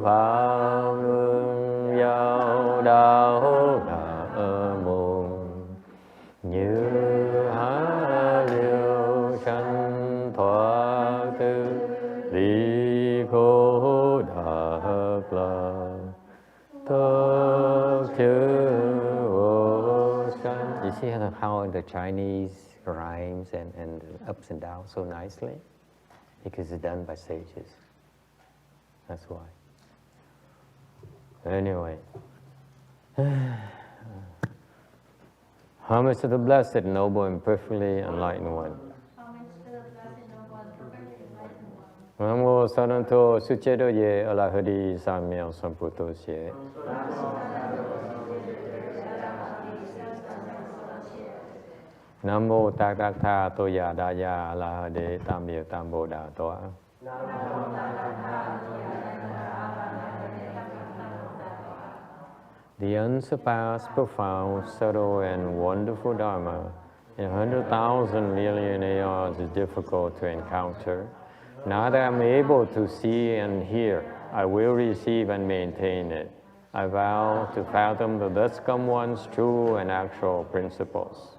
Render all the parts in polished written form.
Pháp mương giao đạo ngã môn như há liêu sanh thoát tư ly khổ đạc la tất chư vô sanh. You see how the Chinese rhymes and ups and downs so nicely? Because it's done by sages. That's why. Anyway, homage to the Blessed, Noble, and Perfectly Enlightened One. Namo Sananto Suchedo Ye Alahadi Samyang Samputo Xie. Namo Takakta Toya Daya Alahade Tamye Tambo Da Toa. The unsurpassed, profound, subtle, and wonderful Dharma in 100,000 million aeons is difficult to encounter. Now that I'm able to see and hear, I will receive and maintain it. I vow to fathom the thus come one's true and actual principles.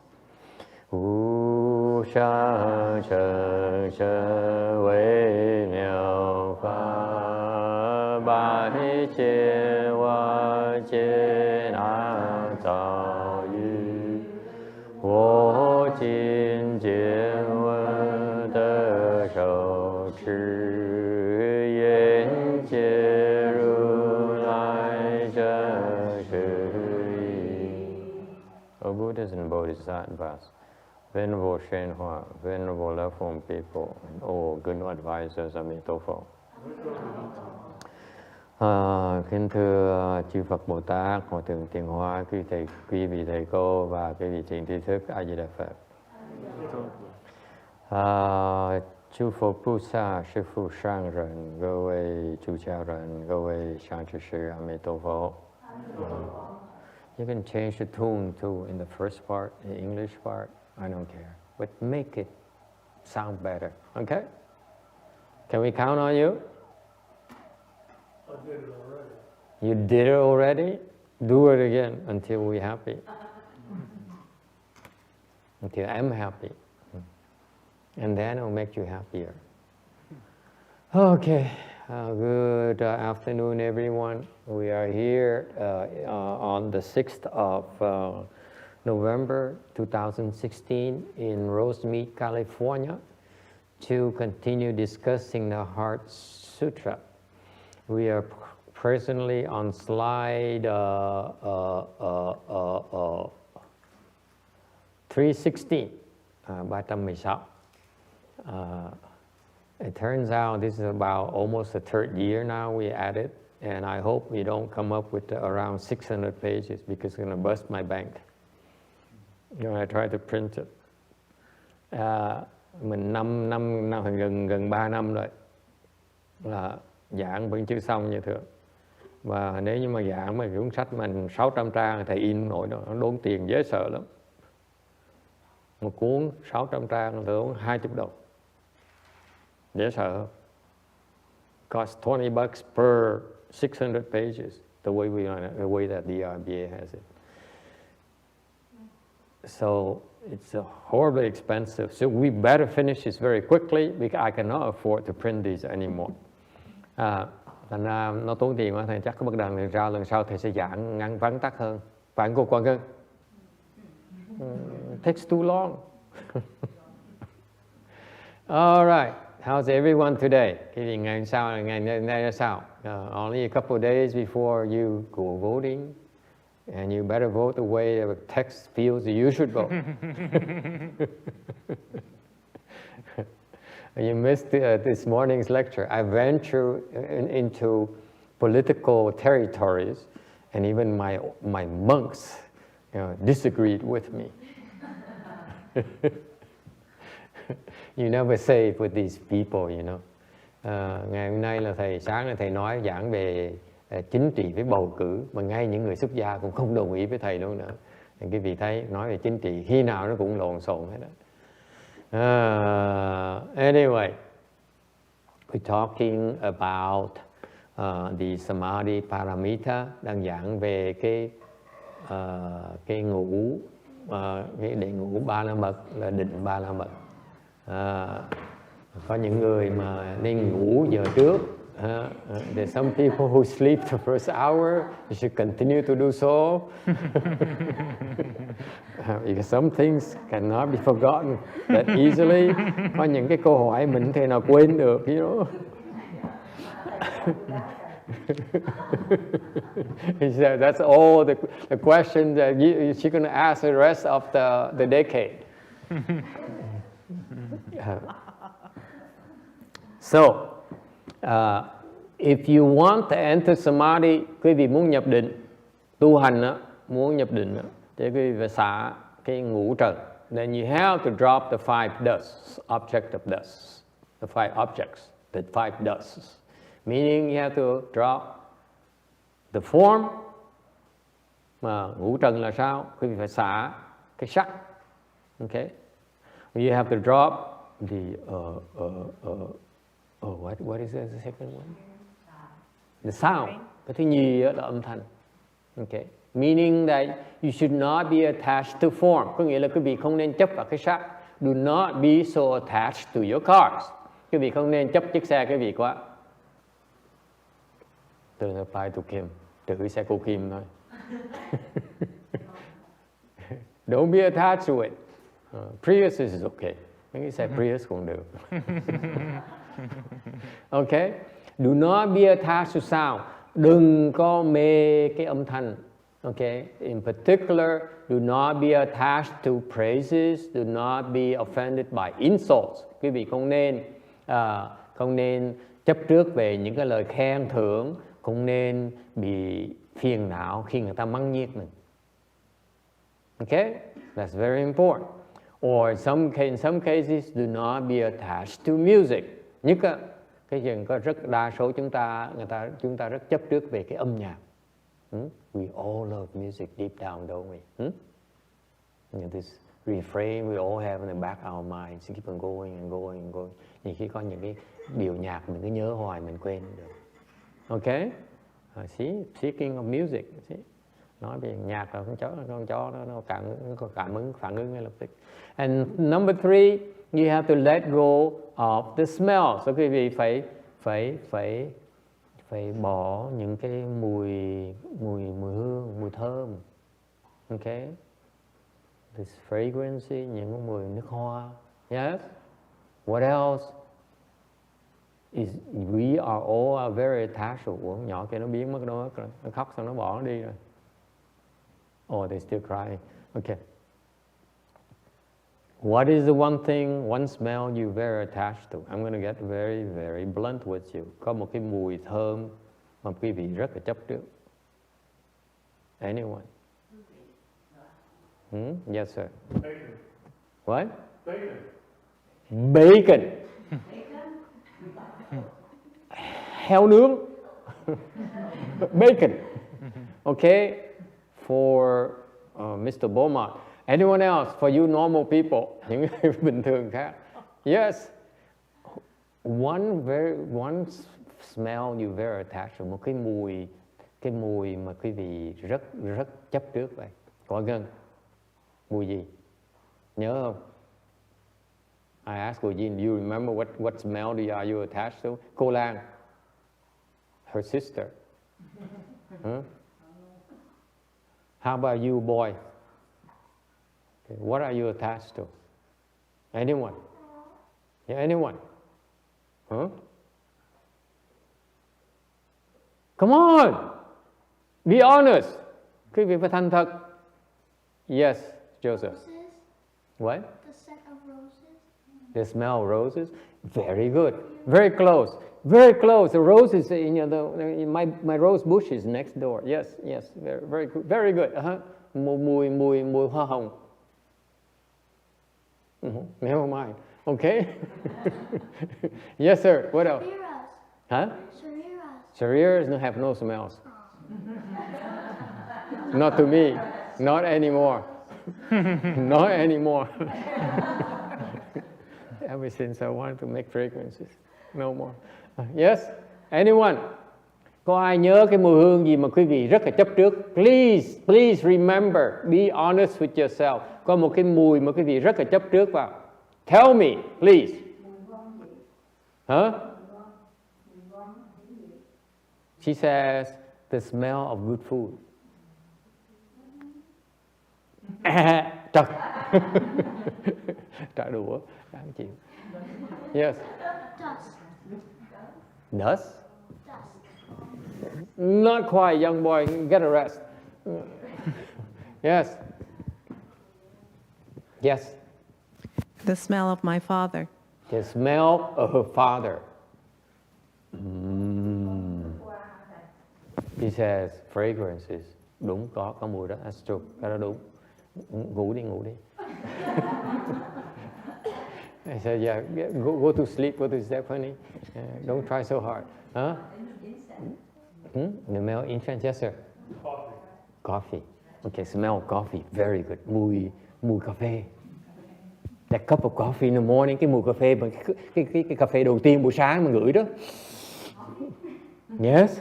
Wu shang sheng sheng wei miao fa ba ni jie wa jie na zao yu wo jin jie wen de shou chi yan jie ru lai zhe shi yi. O Buddhas and Bodhisattvas, Venerable Shenhua, Venerable Left Home people, and all good advisors, Amitabha. Kính thưa chư Phật Bồ Tát, Hòa Thượng Tiền Hóa, quý vị thầy cô và quý vị thiện tri thức, A Di Đà Phật. Chư Phật Bồ Tát, Sư Phụ Sang Rần,各位主家人，各位上智师，阿弥陀佛。You can change the tune too in the first part, the English part. I don't care, but make it sound better, okay? Can we count on you? I did it already. You did it already? Do it again until we're happy. Until I'm happy. And then I'll make you happier. Okay, good afternoon everyone. We are here on the 6th of November 2016 in Rosemead, California, to continue discussing the Heart Sutra. We are presently on slide 316, 316. It turns out this is about almost the third year now we added, and I hope we don't come up with around 600 pages because it's going to bust my bank. I try to print it. Mình gần 3 năm rồi là giảng vẫn chưa xong như thường. Và nếu như mà giảng mà cuốn sách mình 600 trang thầy in nổi đó, nó đốn tiền dễ sợ lắm. Một cuốn 600 trang thầy đốn 20 đồng. Dễ sợ không? Cost $20 per 600 pages, the way that the RBA has it. So it's horribly expensive. So we better finish this very quickly because I cannot afford to print these anymore. Thành ra nó tốn tiền quá, thầy chắc có bất đằng lần sau thầy sẽ giảng ngắn vắn tắt hơn. Phải không cô Quang Cưng? Takes too long. All right. How's everyone today? Cái ngày sau, ngày nay là sao? Only a couple of days before you go voting. And you better vote the way the text feels you should vote. You missed this morning's lecture. I ventured into political territories, and even my monks disagreed with me. You never say it with these people, you know. Ngày hôm nay là sáng thầy nói giảng về chính trị với bầu cử, mà ngay những người xuất gia cũng không đồng ý với thầy đâu nữa. Thì cái vị thấy nói về chính trị khi nào nó cũng lộn xộn hết đó. Anyway, we're talking about the Samadhi Paramita, đang giảng về cái ngủ, cái để ngủ ba la mật là định ba la mật. Có những người mà nên ngủ giờ trước. There's some people who sleep the first hour. You should continue to do so. Because some things cannot be forgotten that easily. Có những cái câu hỏi mình thể nào quên được, you know. He said that's all the questions that she's going to ask the rest of the decade. So, if you want to enter samadhi, quý vị muốn nhập định, tu hành á, muốn nhập định á, thì quý vị phải xả cái ngũ trần. Then you have to drop the five dusts, object of dusts, the five objects, the five dusts. Meaning you have to drop the form. Mà ngũ trần là sao? Quý vị phải xả cái sắc. Okay. You have to drop the what is the second one? The sound. Cái thứ nhì là âm thanh. Okay. Meaning that you should not be attached to form. Có nghĩa là quý vị không nên chấp vào cái sắc. Do not be so attached to your cars. Quý vị không nên chấp chiếc xe quý vị quá. Don't apply to Kim. Trừ xe cô Kim thôi. Don't be attached to it. Prius is okay. Mấy cái xe Prius cũng được. Okay. Do not be attached to sound. Đừng có mê cái âm thanh. Okay. In particular, do not be attached to praises. Do not be offended by insults. Quý vị không nên chấp trước về những cái lời khen thưởng. Không nên bị phiền não khi người ta mắng nhiếc mình. Okay? That's very important. Or in some cases, do not be attached to music. Nhất cái chuyện có rất đa số chúng ta rất chấp trước về cái âm nhạc. We all love music deep down, don't we? You know, this refrain we all have in the back of our minds, keep on going and going and going. Nhiều khi có những cái điệu nhạc mình cứ nhớ hoài mình quên được. Okay? See, speaking of music, see? Nói về nhạc là con chó nó có cảm ứng, phản ứng ngay lập tức. And number 3, you have to let go of the smell. So quý vị phải bỏ những cái mùi hương, mùi thơm. Okay? This fragrance, những cái mùi nước hoa. Yes? What else? We are all very attached. Ủa, nhỏ kia nó biến mất đâu, nó khóc xong nó bỏ nó đi rồi. Oh, they're still crying. Okay. What is the one thing, one smell you very attached to? I'm going to get very, very blunt with you. Có một cái mùi thơm mà quý vị rất là chấp trước. Anyone? Yes, sir. Bacon. What? Bacon. Bacon. Heo nướng. Bacon. Okay? For Mr. Beaumont. Anyone else? For you normal people. Những người bình thường khác. Yes. One smell you very attached to. Một cái mùi mà quý vị rất chấp trước vậy. Có gần. Mùi gì? Nhớ không? I asked cô Jin, do you remember what smell are you attached to? Cô Lan. Her sister. Huh? How about you, boy? Okay. What are you attached to? Anyone? Yeah, anyone? Huh? Come on! Be honest! Quý vị phải thành thật. Yes, Joseph. Roses. What? The scent of roses. The smell of roses? Very good. Very close. Very close. The roses, my rose bush is next door. Yes, very good. Very good. Mùi hoa hồng. Never mind. Okay. Yes, sir. What else? Shariras. Huh? Shariras. Shariras have no smells. Not to me. Not anymore. Not anymore. Ever since I wanted to make fragrances. No more. Yes? Anyone? Có ai nhớ cái mùi hương gì mà quý vị rất là chấp trước? Please remember, be honest with yourself. Có một cái mùi mà quý vị rất là chấp trước vào. Tell me, please. Huh? She says, the smell of good food. Trời. Trả đũa, đáng chịu. Yes. Dust? Not quite, young boy. Get a rest. Yes. Yes. The smell of my father. The smell of her father. He says fragrances. Đúng, có mùi đó. That's true. Cái đó đúng. Ngủ đi. I said, yeah, go to sleep, honey. Don't try so hard. Huh? The smell incense, yes sir. Coffee. Okay, smell of coffee, very good. Mùi cà phê. That cup of coffee in the morning, cái mùi cà phê mà cái cà phê đầu tiên buổi sáng mà ngửi đó. Yes.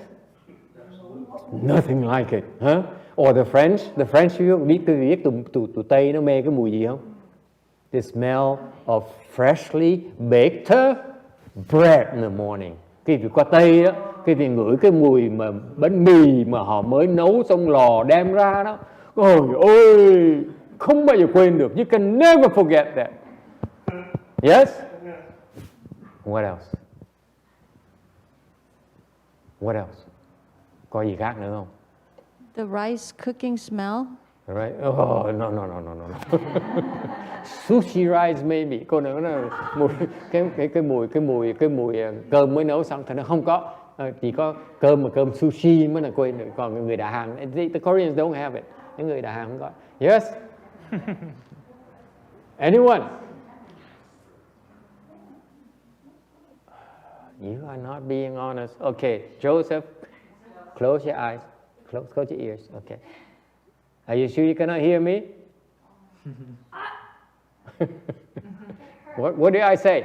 Nothing like it, huh? Or the French, biết tụi Tây nó mê cái mùi gì không? The smell of freshly baked bread in the morning. Khi vị qua Tây đó, khi vị ngửi cái mùi mà bánh mì mà họ mới nấu trong lò đem ra đó, ôi ôi, không bao giờ quên được. You can never forget that. Yes? What else? What else? Có gì khác nữa không? The rice cooking smell. Right? Oh, no. Sushi rice maybe. Cô nữa là cái mùi cơm mới nấu xong thì nó không có. Chỉ có cơm sushi mới là quên được. Còn người Đà Hàn, the Koreans don't have it. Những người Đà Hàn không có. Yes? Anyone? You are not being honest. Okay, Joseph, close your eyes. Close your ears. Okay. Are you sure you cannot hear me? What did I say?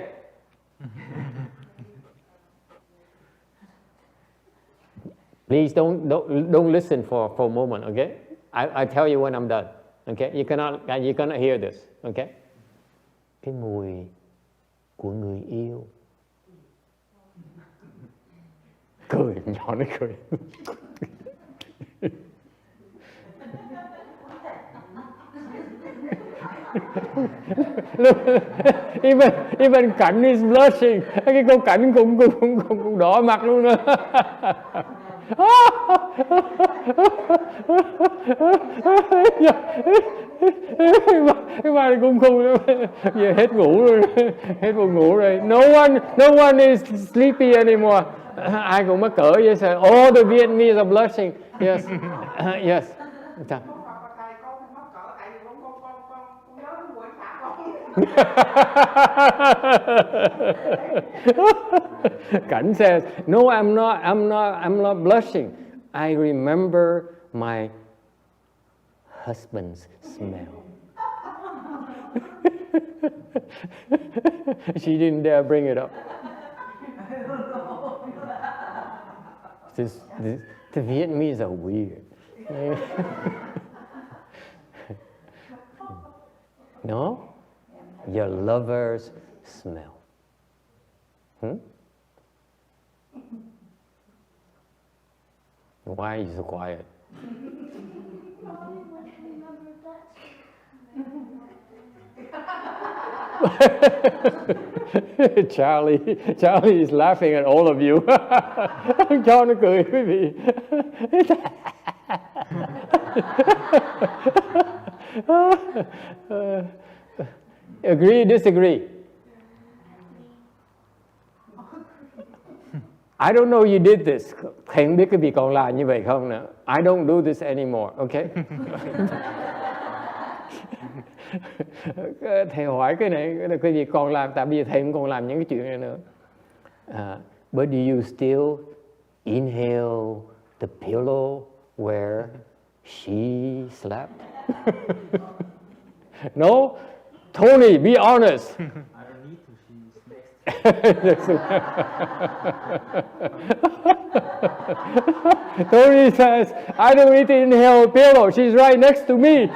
Please don't listen for a moment, okay? I tell you when I'm done. Okay? You cannot hear this, okay? Cái mùi của người yêu. Cười, nhỏ nó cười. Even Cảnh is blushing. Cái cô Cảnh cũng đỏ mặt luôn nữa. Cái bà này cũng giờ hết ngủ rồi, hết buồn ngủ rồi. No one is sleepy anymore. Ai cũng mắc cỡ vậy sao? All the Vietnamese are blushing. Yes, yes. Cảnh says, no, I'm not blushing. I remember my husband's smell. She didn't dare bring it up. The Vietnamese are weird. No? Your lover's smell. Why are you so quiet? Charlie is laughing at all of you. Cho nó cười quý vị. Agree, disagree? I don't know you did this. Thầy không biết cái vị còn làm như vậy không nữa. I don't do this anymore, okay? Thầy hỏi cái này cái gì còn làm, tại bây giờ thầy không còn làm những cái chuyện này nữa. But do you still inhale the pillow where she slept? No? Tony, be honest. I don't need to. She's next Tony says, I don't need to inhale a pillow. She's right next to me.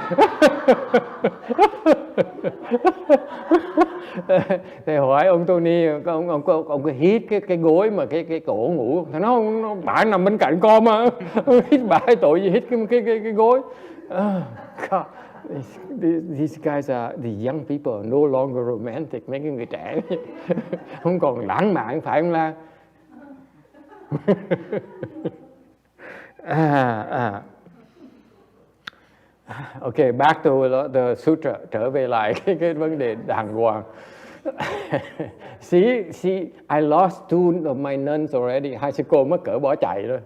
Thì hỏi ông Tony, ông có hít cái gối mà cái cổ ngủ. Nó không, bà nằm bên cạnh con mà. Hít bà tội gì hít cái gối. God. These guys are, the young people are no longer romantic. Mấy cái người trẻ không còn lãng mạn, phải không Lan? Okay, back to the sutra, trở về lại cái vấn đề đàng hoàng. See, I lost 2 of my nuns already. 2 sư cô mất cỡ bỏ chạy rồi.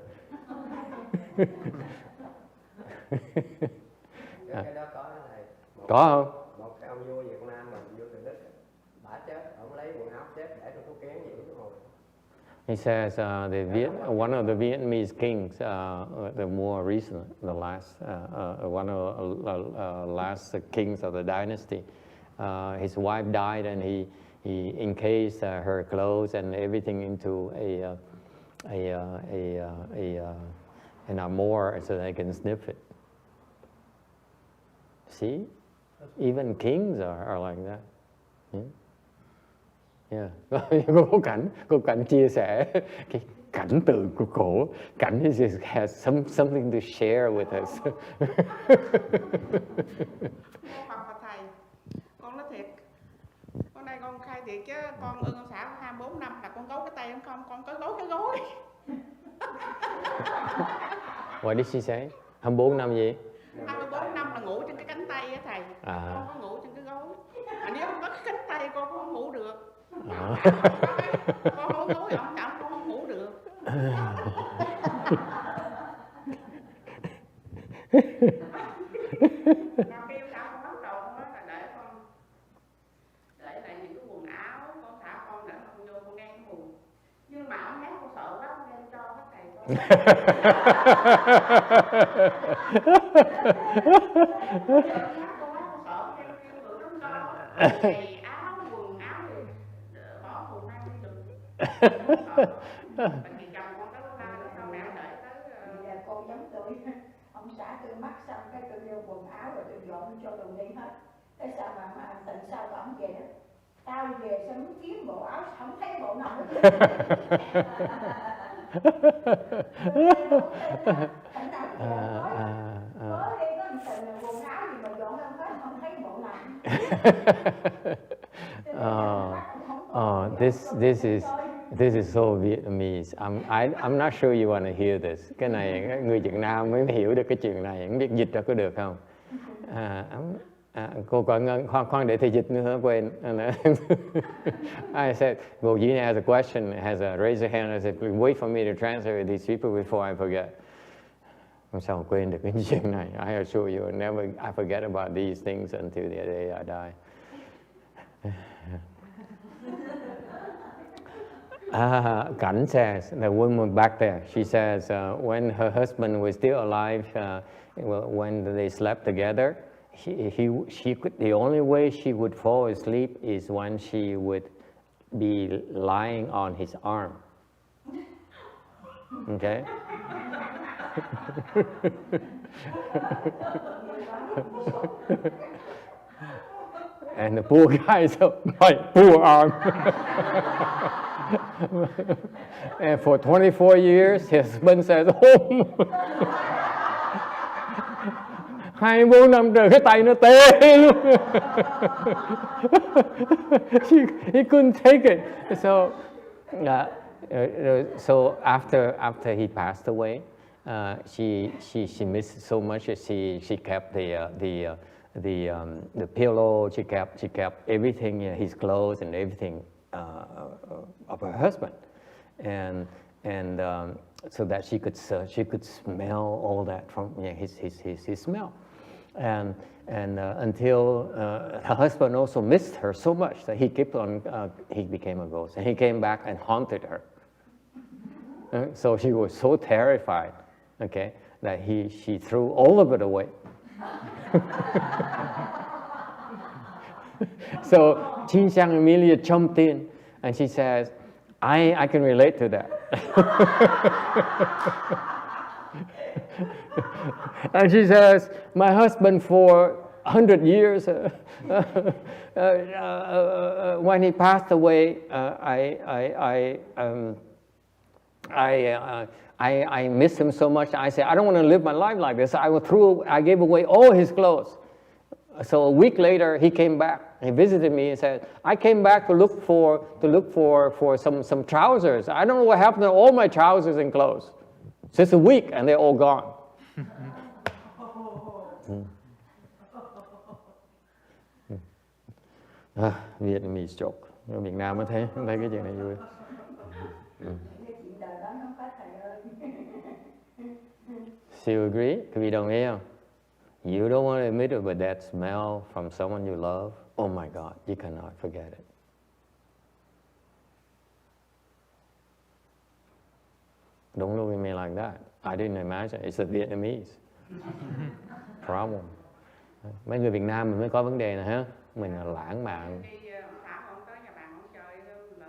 Cái đó có này. Có không? Một cái ông vua Việt Nam mình vua Từ Đức, bả chết, ông lấy quần áo chết để trong thuốc kén vậy đúng không? He says one of the Vietnamese kings, the more recent, the last, one of the last kings of the dynasty, his wife died, and he encased her clothes and everything into an armoire so they can sniff it. See, even kings are like that. Yeah. Cô Cảnh chia sẻ cái cảnh tượng của cổ. Cảnh has something to share with us. Học và thầy, con nói thiệt, con đây con khai thiệt chứ con ưng ông xã 24 năm là con gấu cái tay không, con có gấu cái gối. What did she say? 24 năm gì? 24 năm là ngủ trên cái cánh tay á thầy. Con có ngủ trên cái gối. Nếu không có cái cánh tay con không ngủ được. Con không gối ổng chậm con không ngủ được. Nào kêu sao con bắt đầu con nói là để lại những cái quần áo con thả con để con vô con nghe cái mùi. Nhưng mà ông hát con sợ quá con đem cho hết thầy con. Giày áo quần áo thì bỏ thùng mang đi đừng. Tại vì chồng con đó la nó sao mẹ để tới giờ con giống tôi, ông xã tôi mắc xong cái tôi đưa quần áo rồi tôi dọn cho tôi đi hết. Cái sao mà tình sao ổng về đó, tao về sao muốn kiếm bộ áo không thấy bộ nào hết. Cảnh nào có khi có một tình quần áo gì mà dọn lên hết không thấy bộ nào. This is so Vietnamese. I'm not sure you want to hear this. Cái này người Việt Nam mới hiểu được cái chuyện này. Không biết dịch ra có được không? Cô khoan để thầy dịch nữa quên. I said, well, Gina has a question, raise your hand. I said, wait for me to translate with these people before I forget. Không sao quên được cái chuyện này. I assure you, I forget about these things until the day I die. Cảnh says, the woman back there, she says, when her husband was still alive, when they slept together, she could, the only way she would fall asleep is when she would be lying on his arm. Okay? And the poor guy said, my poor arm. And for 24 years, his husband says, oh. 24 năm trời cái tay nó tê luôn. He couldn't take it. So after he passed away, she missed so much that she kept the pillow. She kept everything, his clothes and everything of her husband, and so that she could smell all that from his smell. And until her husband also missed her so much that he kept on, he became a ghost, and he came back and haunted her. So she was so terrified, okay, that she threw all of it away. So Chin Xiang Amelia jumped in And she says, I can relate to that. And she says, my husband for 100 years, when he passed away, I miss him so much. I said, I don't want to live my life like this. I gave away all his clothes. So a week later, he came back. He visited me and said, I came back to look for some trousers. I don't know what happened to all my trousers and clothes. Just a week, and they're all gone. Vietnamese joke. Ở Việt Nam mới thấy cái chuyện này vui. So you agree? Quý vị đồng ý không? You don't want to admit it, but that smell from someone you love, oh my God, you cannot forget it. Don't look at me like that. I didn't imagine. It's a Vietnamese problem. Mấy người Việt Nam mình mới có vấn đề này ha. Mình là lãng mạn. Đi ông xã không tới nhà bạn không chơi, lỡ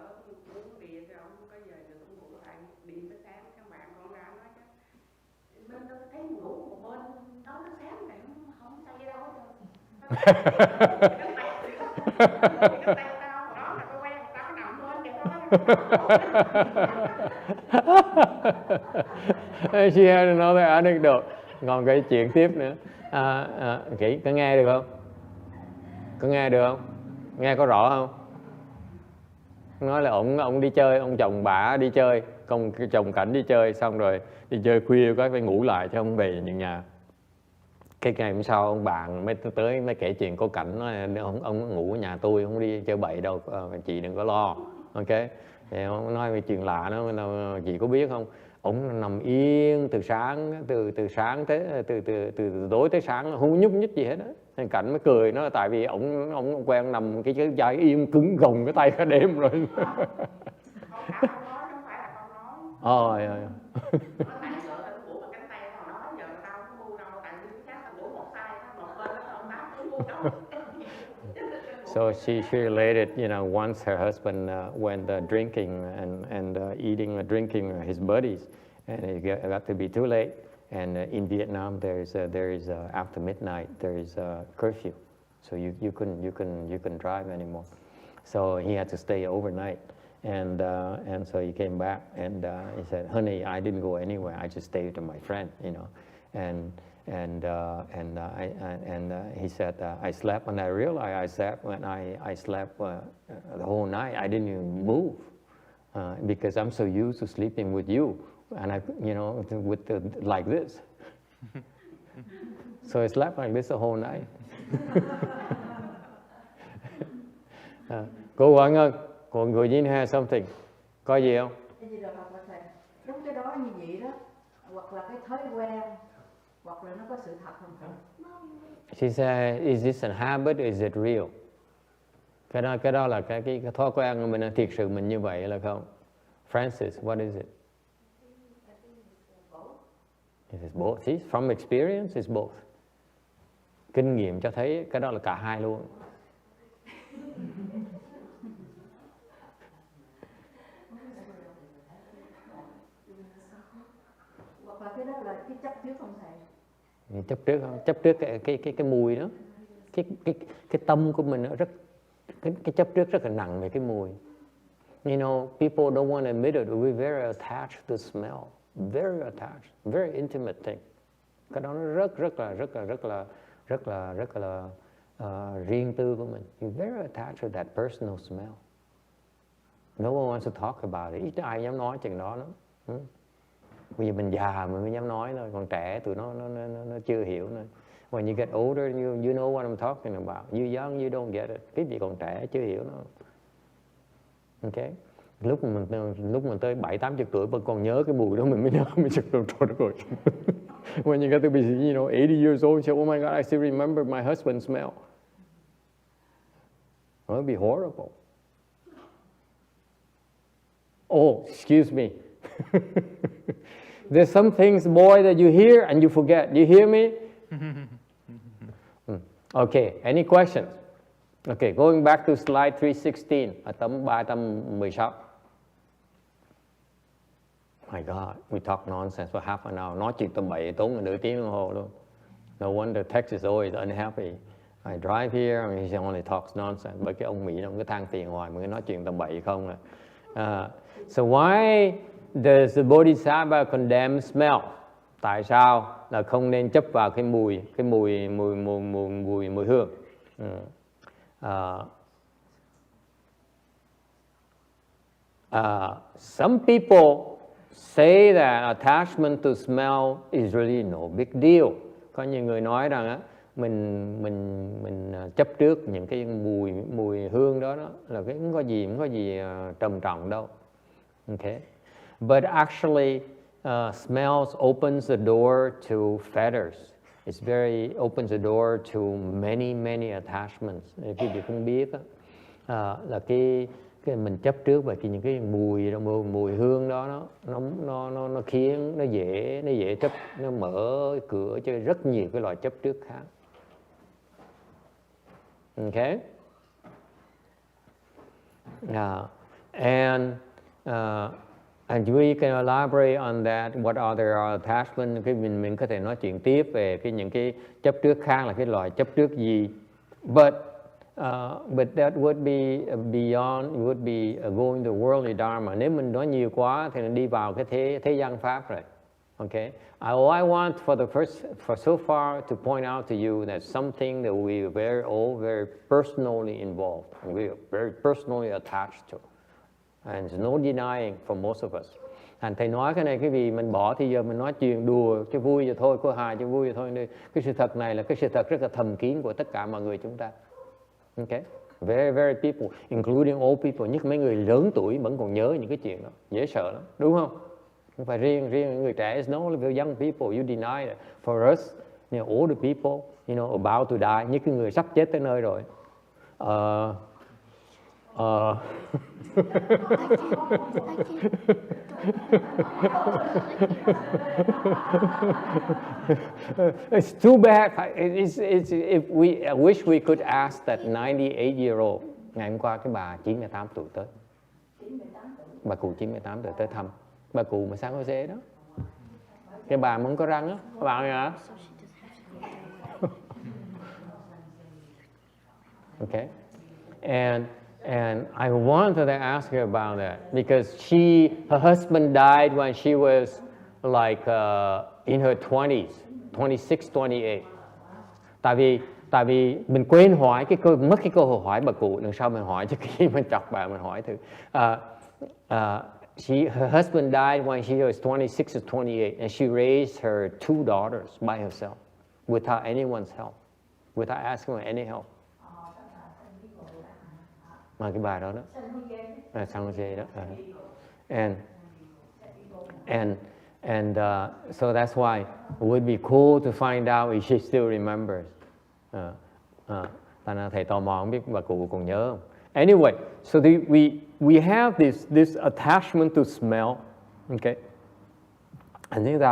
uống bia thì ông có về được ngủ lại đi tới sáng các bạn con ra nói chứ bên tôi thấy ngủ một bên đó nó sáng này không tay đâu hết cái tay tao đó là tôi quen tao nằm bên thì đó. She had another anecdote. Còn cái chuyện tiếp nữa. Kỹ, có nghe được không? Có nghe được không? Nghe có rõ không? Nói là ông đi chơi, ông chồng bả đi chơi, chồng cảnh đi chơi, xong rồi đi chơi khuya có phải ngủ lại chứ không về nhà. Cái ngày hôm sau ông bạn mới kể chuyện cô Cảnh nói ông ngủ ở nhà tôi, không đi chơi bậy đâu, chị đừng có lo. Ok. Thì ông nói về chuyện lạ đó, chị có biết không? Ông nằm yên từ sáng tới từ tối tới sáng, không nhúc nhích gì hết á. Cảnh mới cười, nó là tại vì ông quen nằm cái vai im cứng gồng cái tay cả đêm rồi. So she related, once her husband went drinking and eating and drinking his buddies, and it got to be too late. And in Vietnam, there is after midnight there is a curfew, so you couldn't drive anymore. So he had to stay overnight, and so he came back and he said, "Honey, I didn't go anywhere. I just stayed with my friend, And he said, I slept, and I realized I slept when I slept the whole night. I didn't even move because I'm so used to sleeping with you, and like this. So I slept like this the whole night. Cô Hoàng ơi, còn người Jin has something, có gì không? Cái gì đâu học là thầy, đúng cái đó như vậy đó, hoặc là cái thói quen, hoặc là nó có sự thật không phải? She said, is this a habit or is it real? Cái đó là cái thói quen của mình, thiệt sự mình như vậy là không? Francis, what is it? It is both. See, from experience, it's both. Kinh nghiệm cho thấy cái đó là cả hai luôn. Hoặc là cái đó là cái chấp trước không thầy? Chấp trước không? Chấp trước cái mùi đó, cái tâm của mình nó cái chấp trước rất là nặng về cái mùi. People don't want to admit it. We're very attached to smell, very attached, very intimate thing. Cái đó nó rất là riêng tư của mình. You're very attached to that personal smell. No one wants to talk about it. Ít ai dám nói chuyện đó lắm. Bây giờ mình già mình mới dám nói thôi, còn trẻ tụi nó chưa hiểu nữa. When you get older, you know what I'm talking about. You young, you don't get it. Cái gì còn trẻ chưa hiểu nó. Okay. Lúc mình tới 70-80 tuổi mà còn nhớ cái mùi đó mình mới nhớ mình chụp rồi. When you get to be 80 years old, you say, oh my God, I still remember my husband's smell. It would be horrible. Oh, excuse me. There's some things, boy, that you hear and you forget. You hear me? Okay, any questions? Okay, going back to slide 316, ở tấm 316. My God, we talk nonsense for half an hour. Nói chuyện tầm bậy tốn nửa tiếng đồng hồ luôn. No wonder Tex is always unhappy. I drive here and he only talks nonsense. Bởi cái ông Mỹ nó cứ than tiền hoài, mà nói chuyện tầm bậy không à. So why does the Bodhisattva condemn smell? Tại sao là không nên chấp vào cái mùi hương? Some people say that attachment to smell is really no big deal. Có nhiều người nói rằng á, mình chấp trước những cái mùi hương đó là cái không có gì trầm trọng đâu. Okay, but actually smells opens the door to fetters. It opens the door to many attachments. Quý vị không biết là cái mình chấp trước về những cái mùi hương đó nó khiến nó dễ chấp, nó mở cửa cho rất nhiều cái loại chấp trước khác. Okay, and we can elaborate on that. What other attachments? Cái mình có thể nói chuyện tiếp về những cái chấp trước khác là cái loại chấp trước gì. But that would be beyond. It would be going to worldly dharma. Nếu mình nói nhiều quá thì nó đi vào cái thế gian pháp rồi. Okay. All I want for so far to point out to you that something that we are all very personally involved. We are very personally attached to. And there's no denying for most of us. Thành thầy nói cái này cái vì mình bỏ thì giờ mình nói chuyện đùa cho vui vậy thôi, có hài cho vui vậy thôi. Cái sự thật này là cái sự thật rất là thầm kín của tất cả mọi người chúng ta. Okay? Very people, including old people. Nhất mấy người lớn tuổi vẫn còn nhớ những cái chuyện đó. Dễ sợ lắm, đúng không? Không phải riêng người trẻ. It's not only young people, you deny that. For us, older people, about to die, những cái người sắp chết tới nơi rồi. It's too bad. I wish we could ask that 98-year-old. Ngày hôm qua cái bà 98 tuổi tới. Bà cụ 98 tuổi tới thăm. Bà cụ mà San Jose đó. Cái bà mà không có răng á. Bà hả? Okay. And I wanted to ask her about that because her husband died when she was like in her 20s, 26, 28. Tại vì mình quên hỏi mất cái câu hỏi bà cụ, lần sau mình hỏi cho khi mình chọc bà mình hỏi thử. Her husband died when she was 26 or 28, and she raised her 2 daughters by herself, without anyone's help, without asking for any help. Mà cái bà đó San Jose đó. And so that's why it would be cool to find out if she still remembers. Thầy tò mò không biết bà cụ còn nhớ không. Anyway, so we have this attachment to smell. Okay. And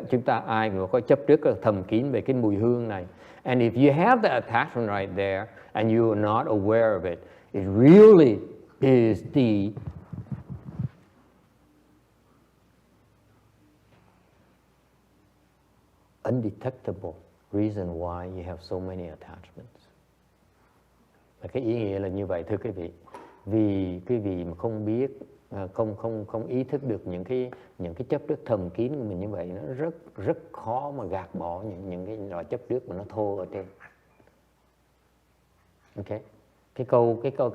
chúng ta ai cũng có chấp trước rất thầm kín về cái mùi hương này. And if you have the attachment right there and you are not aware of it, it really is the undetectable reason why you have so many attachments. Và cái ý nghĩa là như vậy thưa quý vị. Vì quý vị mà không biết, không ý thức được những cái chấp trước thầm kín của mình như vậy, nó rất khó mà gạt bỏ những cái loại chấp trước mà nó thô ở trên. Okay.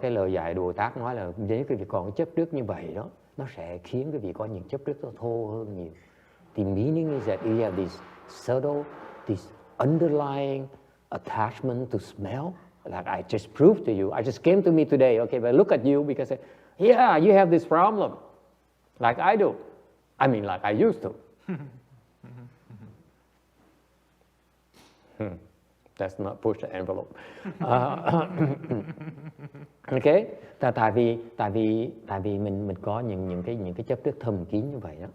Cái lời dạy Bồ Tát nói là nếu quý vị còn chấp trước như vậy đó, nó sẽ khiến quý vị có những chấp trước nó thô hơn nhiều. The meaning is that you have this subtle, this underlying attachment to smell. Like I just proved to you. I just came to me today. Okay, but look at you because, yeah, you have this problem, like I do. I mean, like I used to. Let's not push the envelope. Okay, tại vì mình có những cái chấp trước thầm kín như vậy đó.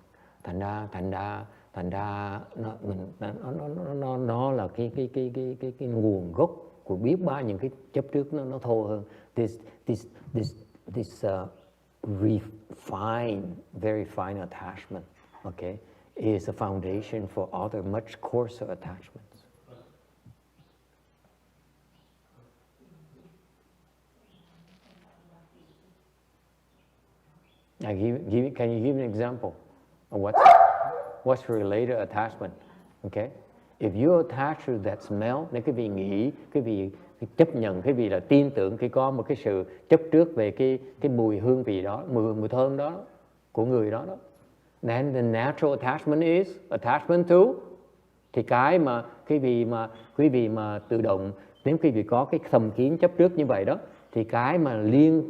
Thành ra nó là cái nguồn gốc của biết bao những cái chấp trước nó thô hơn. This refined, very fine attachment, okay, is a foundation for other much coarser attachments. Can you give an example of what's related attachment? Okay, if you attach to that smell, nếu quý vị nghĩ, quý vị chấp nhận, quý vị là tin tưởng khi có một cái sự chấp trước về cái mùi hương vị đó, mùi thơm đó của người đó, then the natural attachment is attachment to, thì cái mà quý vị mà tự động, nếu quý vị có cái thầm kín chấp trước như vậy đó, thì cái mà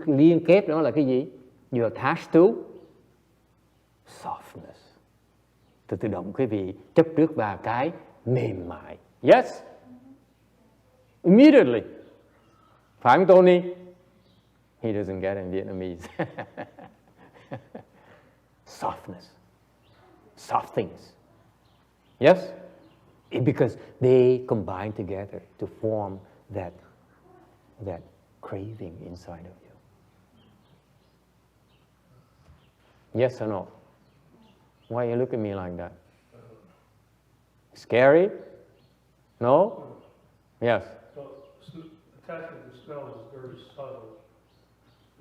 liên kết đó là cái gì? You attach to softness. Tự động quý vị chấp trước vào cái mềm mại. Yes? Immediately. Phải không Tony? He doesn't get in Vietnamese. Softness. Soft things. Yes? Because they combine together to form that craving inside of you. Yes or no? Why you look at me like that? Scary? No? Yes. So attachment to smell is very subtle.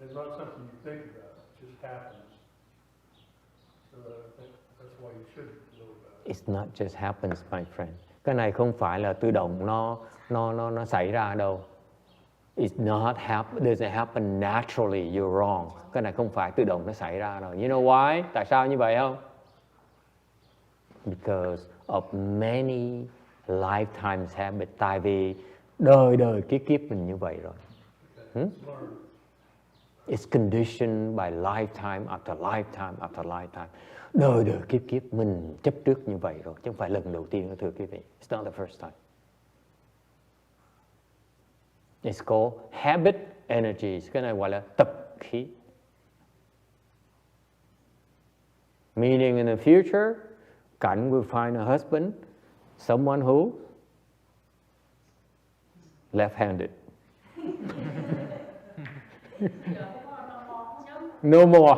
It's not something you think about. It just happens. So I think that's why you should know about it. It's not just happens, my friend. Cái này không phải là tự động nó xảy ra đâu. It's not doesn't happen naturally. You're wrong. Cái này không phải tự động nó xảy ra đâu. You know why? Tại sao như vậy không? Because of many lifetimes habit. Tại vì đời kiếp mình như vậy rồi. It's conditioned by lifetime after lifetime after lifetime. Đời kiếp mình chấp trước như vậy rồi, chứ không phải lần đầu tiên đó, thưa quý vị. It's not the first time. It's called habit energies. Cái này gọi là tập khí. Meaning in the future, Cảnh will find a husband, someone who left-handed. No more.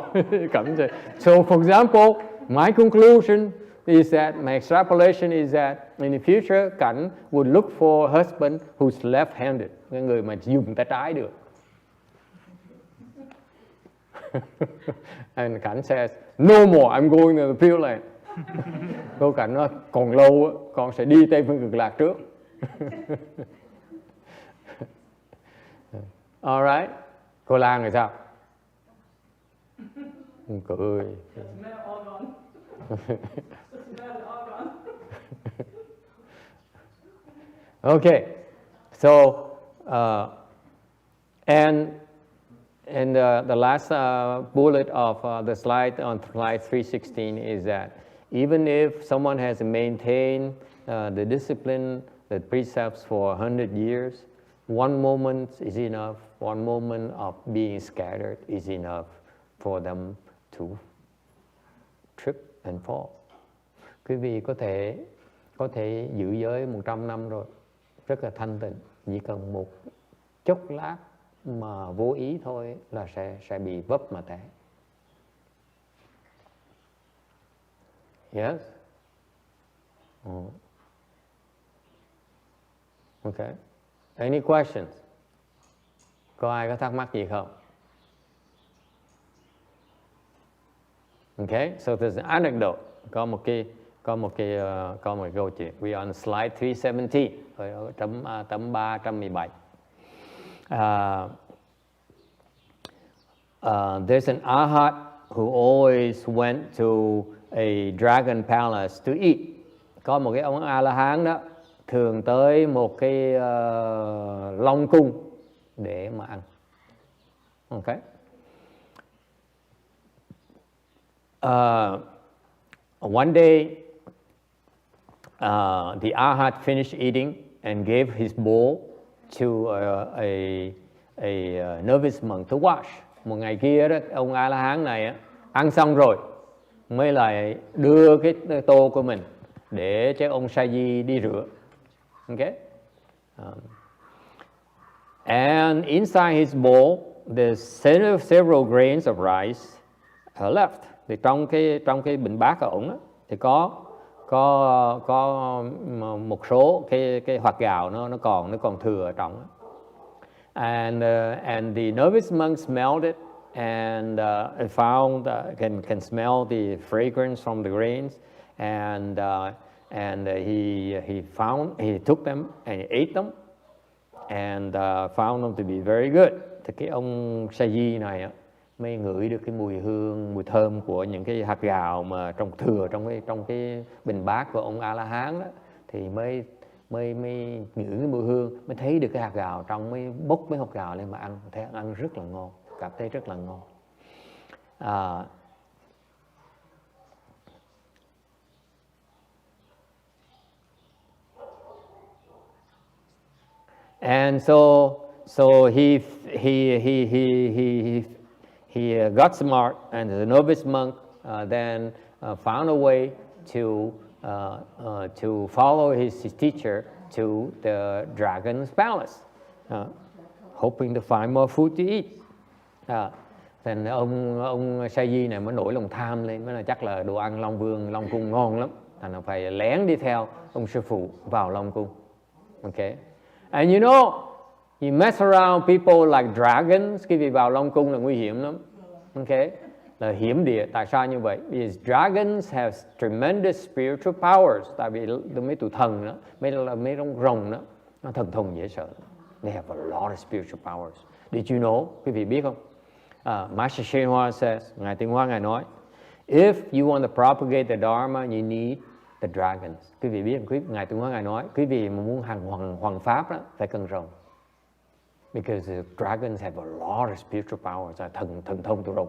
So, for example, my conclusion is that, my extrapolation is that in the future, Cảnh would look for a husband who's left-handed, cái người mà dùng tay trái được. And Cảnh says, no more, I'm going to the Pure Land. Cô Cảnh nói, còn lâu, con sẽ đi Tây Phương Cực Lạc trước. Alright. Cô Lan thì sao? Cười. Okay. So, and the last bullet of the slide on slide 316 is that even if someone has maintained the discipline, the precepts for 100 years, one moment is enough. One moment of being scattered is enough for them to trip and fall. Quý vị có thể giữ giới 100 năm rồi, rất là thanh tịnh. Chỉ cần một chốc lát mà vô ý thôi là sẽ bị vấp mà té. Yes? Okay. Any questions? Có ai có thắc mắc gì không? Okay, so there's an anecdote. Có một câu chuyện. We are on slide 317, ở tấm 317. There's an arhat who always went to a dragon palace to eat. Có một cái ông A-la-hán đó thường tới một cái long cung để mà ăn. Okay. One day, the arhat finished eating and gave his bowl to a novice monk to wash. Một ngày kia đó, ông A-la-hán này ăn xong rồi mới lại đưa cái tô của mình để cho ông sa di đi rửa. Okay. And inside his bowl, there's several grains of rice are left. Thì trong cái bình bát của ổng á, thì có một số cái hạt gạo nó còn thừa ở trong. And the novice monk smelled it and found can smell the fragrance from the grains, and he took them and he ate them and found them to be very good. Thì cái ông Sa-di này á, mới ngửi được cái mùi thơm của những cái hạt gạo mà trong cái bình bát của ông A-la-hán đó, thì mới ngửi cái mùi hương, mới thấy được cái hạt gạo trong, mới bốc mấy hạt gạo lên mà ăn, thấy ăn rất là ngon, cảm thấy rất là ngon. And so he got smart, and the novice monk then found a way to follow his teacher to the dragon's palace, hoping to find more food to eat. Then ông Sa-di này mới nổi lòng tham lên, mới là chắc là đồ ăn Long Cung ngon lắm, thành là phải lén đi theo ông sư phụ vào Long Cung. Okay. And you know, you mess around people like dragons, cái việc vào Long Cung là nguy hiểm lắm. Okay, là hiểm địa. Tại sao như vậy? Because dragons have tremendous spiritual powers. Tại vì mấy tụi thần đó, mấy con rồng đó, nó thần thông dễ sợ. They have a lot of spiritual powers. Did you know? Quý vị biết không? Master Shen Hoa says, Ngài Tiên Hoa Ngài nói, if you want to propagate the Dharma, you need the dragons. Quý vị biết không? Ngài Tiên Hoa Ngài nói, quý vị mà muốn hành hoàng pháp đó, phải cần rồng. Because the dragons have a lot of spiritual powers. Thần thông tụi rồng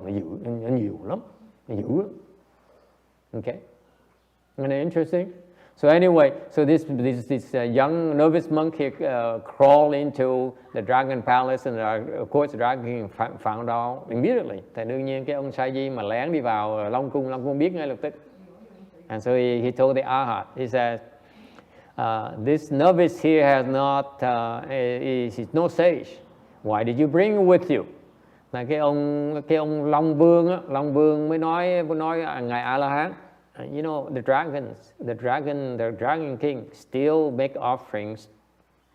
nó nhiều lắm. Nó dữ lắm. Okay? Isn't it interesting? So anyway, so this young novice monk here crawled into the dragon palace, and of course the dragon king found out immediately. Thì đương nhiên cái ông Sa-di mà lén đi vào Long Cung biết ngay lập tức. And so he told the Arhat, he said, this novice here has not, he's no sage. Why did you bring him with you? Là cái ông Long Vương á, Long Vương mới nói ngài A-la-hán, you know, the dragon king still make offerings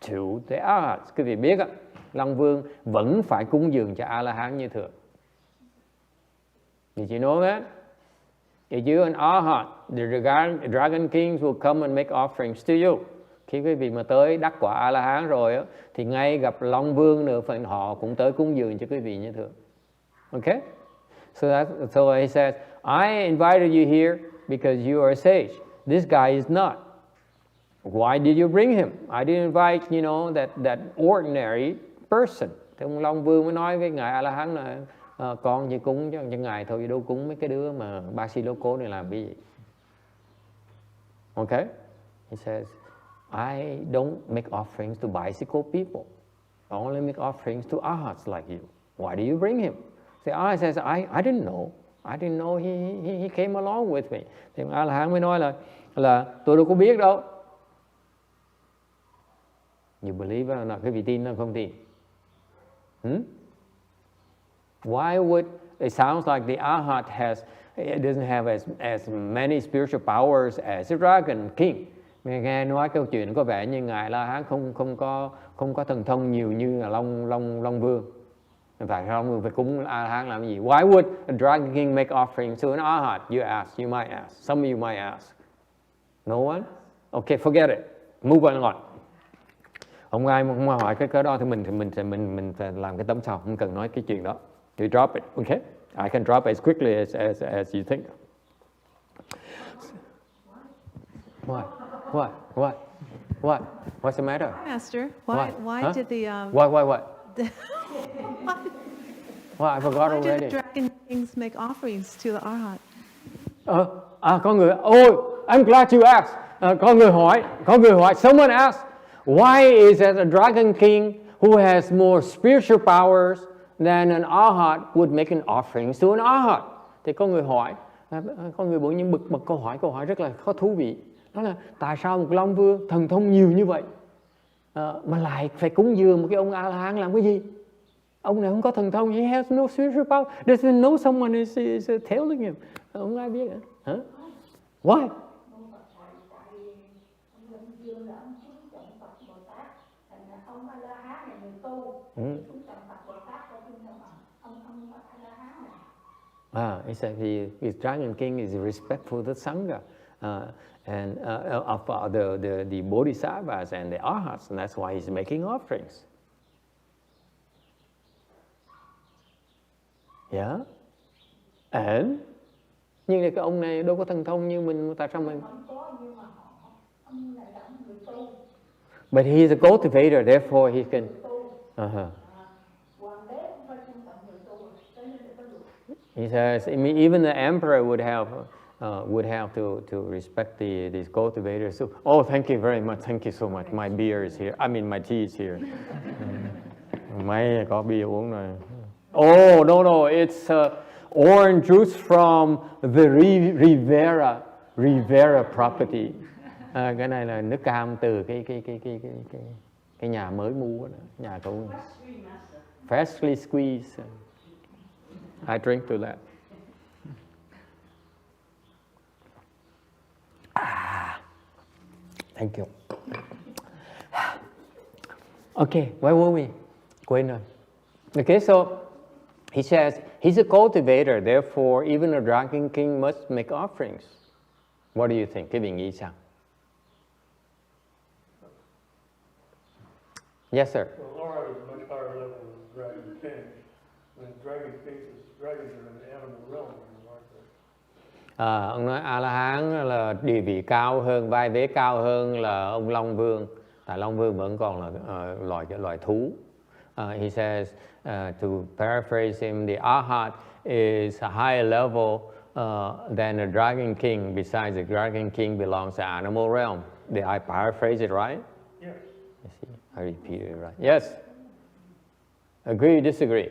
to the Arhats. Quý vị biết á, Long Vương vẫn phải cúng dường cho A-la-hán như thường. Did you know that? If you're an Arhat, the dragon kings will come and make offerings to you. Khi quý vị mà tới đắc quả A-la-hán rồi á, thì ngay gặp Long Vương nữa, phần họ cũng tới cúng dường cho quý vị như thường. Okay? So he says, I invited you here because you are a sage. This guy is not. Why did you bring him? I didn't invite, you know, that ordinary person. Thì ông Long Vương mới nói với ngài A-la-hán là con chỉ cúng cho ngài thôi, đâu cúng mấy cái đứa mà Basiloco này làm cái gì. Okay? He says, I don't make offerings to bicycle people. I only make offerings to Arhats like you. Why do you bring him? The Arhat says, I didn't know. I didn't know he came along with me. Thì A-la-hán mới nói là tôi đâu có biết đâu. You believe it or not? Quý vị tin hay không tin? Why would it sounds like the Arhat doesn't have as many spiritual powers as the Dragon King? Mình nghe nói câu chuyện có vẻ như ngài La-hán không có thần thông nhiều như là Long Vương. Phải Long Vương phải cúng A-la-hán làm gì? Why would a Dragon King make offerings to an Arhat? You might ask. Some of you might ask. No one? Okay, forget it. Move on. Không ai hỏi cái đó thì mình phải làm cái tấm sau, không cần nói cái chuyện đó. You drop it, okay? I can drop it as quickly as you think. What? What's the matter? Master, why did the What? What I forgot why already. did the dragon kings make offerings to the Arhat? Có người. Oh, I'm glad you asked. Có người hỏi. Someone asked, why is it a dragon king who has more spiritual powers than an Arhat would make an offerings to an Arhat? Thì có người hỏi, bỗng nhiên bật câu hỏi rất là khó thú vị. Đó là tại sao một Long Vương thần thông nhiều như vậy mà lại phải cúng dường một cái ông A-la-hán làm cái gì? Ông này không có thần thông, he has no spiritual power. Doesn't know someone is telling him. Không ai biết hả? Hả? Why? He said his Dragon King is respectful to Sangha and of the Bodhisattvas and the Arhats, and that's why he's making offerings. Yeah. And nhưng cái ông này đâu có thần thông như mình, tại sao mình? But he is a cultivator, therefore he can. He says even the emperor would have to respect these cultivators. So, oh, thank you very much. Thank you so much. My beer is here. I mean, my tea is here. Mấy có bia uống rồi. Oh, no, it's orange juice from the Rivera property. Cái này là nước cam từ cái nhà mới mua đó, nhà cậu. Freshly squeezed. I drink to that. Thank you. Okay, where were we? Quên rồi. Okay, so he says he's a cultivator, therefore even a Dragon King must make offerings. What do you think? Cái vị nghĩ sao? Yes, sir. Well, Laura is a much higher level than Dragon King. When Dragon King dragons are in the animal realm, aren't they? Ông nói A-la-hán là địa vị cao hơn, vai vế cao hơn là ông Long Vương. Tại Long Vương vẫn còn là loài thú. He says, to paraphrase him, the Arhat is a higher level than a Dragon King. Besides, the Dragon King belongs to animal realm. Did I paraphrase it right? Yes. I repeated it right. Yes. Agree, disagree?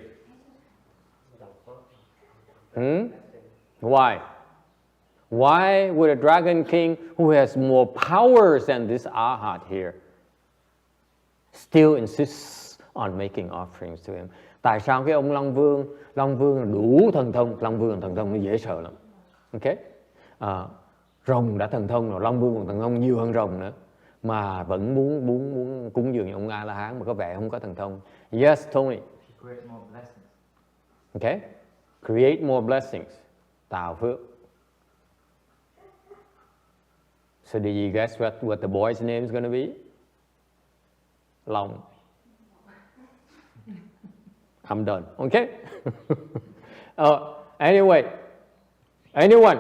Why? Why would a Dragon King who has more powers than this Arhat here still insists on making offerings to him? Tại sao cái ông Long Vương đủ thần thông, Long Vương thần thông nó dễ sợ lắm. Okay? Rồng đã thần thông rồi, Long Vương còn thần thông nhiều hơn rồng nữa, mà vẫn muốn cúng dường ông A-la-hán mà có vẻ không có thần thông. Yes, Tony. Create more blessings. Okay? Create more blessings. Tạo phước. So did you guess what the boy's name is going to be? Long. I'm done. Okay? Anyway. Anyone?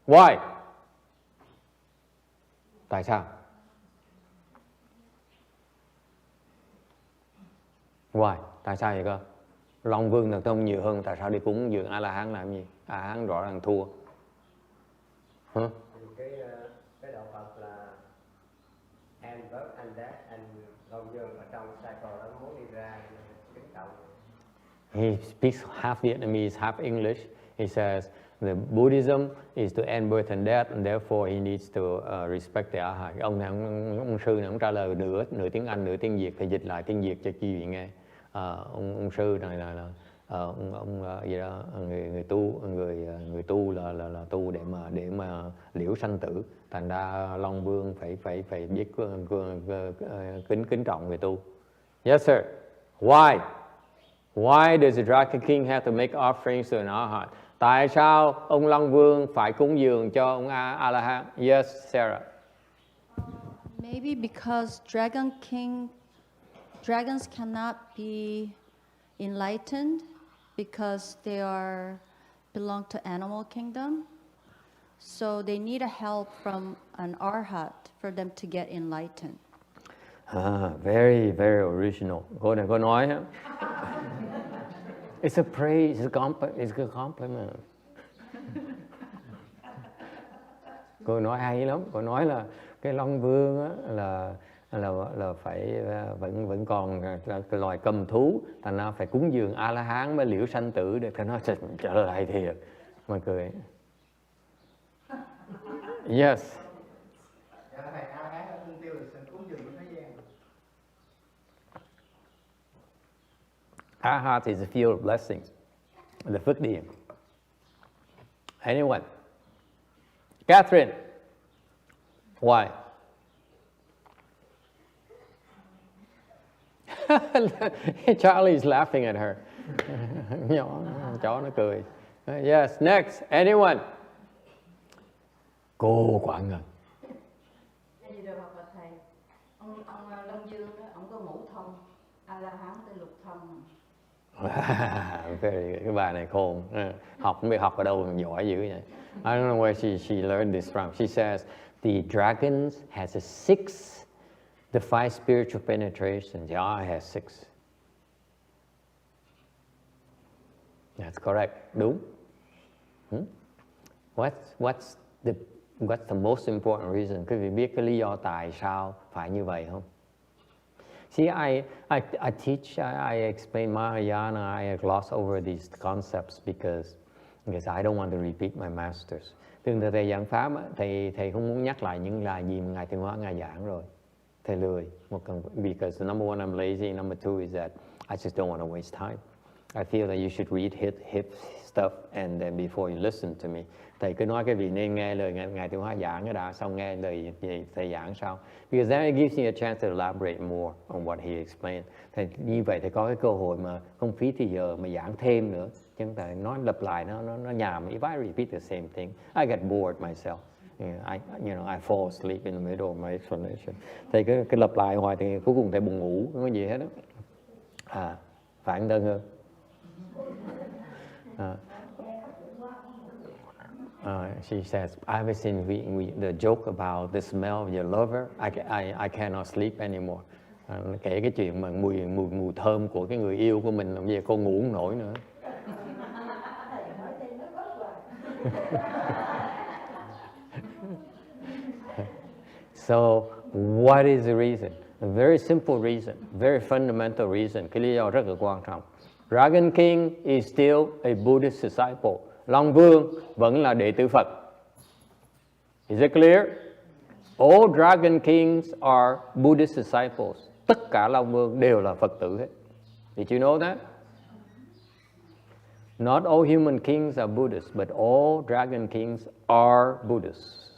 Why? Tại sao? Why? Tại sao vậy cơ? Long Vương thần thông nhiều hơn, tại sao đi cúng dường A-la-hán làm gì? A-la-hán rõ ràng thua. Hả? Cái đạo Phật là and birth and death and Long Vương ở trong cycle đó muốn đi ra kính trọng. He speaks half Vietnamese, half English. He says the Buddhism is to end birth and death, and therefore he needs to respect the Arhat. Ông này, ông sư này, ông trả lời nửa tiếng Anh, nửa tiếng Việt, thì dịch lại tiếng Việt cho chi vị nghe. Ông sư này là ông gì đó, người tu là tu để mà liễu sanh tử. Thành ra Long Vương phải biết kính trọng người tu. Yes, sir. Why? Why does the Dragon King have to make offerings to an Arhat? Tại sao ông Long Vương phải cúng dường cho ông A-la-hán? Yes, Sarah. Maybe because dragons cannot be enlightened because they belong to animal kingdom. So they need a help from an Arhat for them to get enlightened. Very, very original. Cô này có nói hả? It's a praise, it's a compliment. Cô nói hay lắm. Cô nói là cái Long Vương á, là phải vẫn còn là loài cầm thú, thành ra phải cúng dường A-la-hán mới liễu sanh tử được. Thì nó trở lại thiệt mà cười. Yes. Arhat is a field of blessings, the phước điền. Anyone? Catherine? Why? Charlie's laughing at her. Nhỏ chó nó cười. Yes, next. Anyone? Cô Quảng Ngân. Gì được học là thầy. Ông Long Dương đó, ông có ngũ thông, A La Hán tới lục thông. Cái bà này khôn. Học không biết học ở đâu giỏi dữ vậy. I don't know where she learned this from. She says the dragons has a 6 defy spiritual penetration. The eye has 6. That's correct. Đúng. What's the most important reason? Quý vị biết cái lý do tại sao phải như vậy không? See, I teach, I explain Mahayana, I gloss over these concepts because I don't want to repeat my masters. Thường thầy giảng pháp, thầy không muốn nhắc lại những lời gì mà Ngài Tịnh Hóa Ngài giảng rồi. Thầy lười. Because number one, I'm lazy. Number two is that I just don't want to waste time. I feel that you should read hip stuff and then before you listen to me. Thầy cứ nói cái vị nên nghe lời Ngài Tịnh Hóa giảng cái đã, xong nghe lời thầy giảng sau. Because then it gives you a chance to elaborate more on what he explained. Thầy như vậy thầy có cái cơ hội mà không phí thì giờ mà giảng thêm nữa. Chứ thầy nói lặp lại nó nhàm. If I repeat the same thing, I get bored myself. I fall asleep in the middle of my explanation. Thầy cứ lặp lại hoài thì cuối cùng thầy buồn ngủ, không có gì hết đó. Phản đơn hơn. She says, I've seen the joke about the smell of your lover. I cannot sleep anymore. Kể cái chuyện mà mùi thơm của cái người yêu của mình làm gì cô ngủ không nổi nữa. So, what is the reason? A very simple reason, very fundamental reason. Cái lý do rất là quan trọng. Dragon King is still a Buddhist disciple. Long Vương vẫn là đệ tử Phật. Is it clear? All Dragon Kings are Buddhist disciples. Tất cả Long Vương đều là Phật tử hết. Did you know that? Not all human kings are Buddhists, but all Dragon Kings are Buddhists.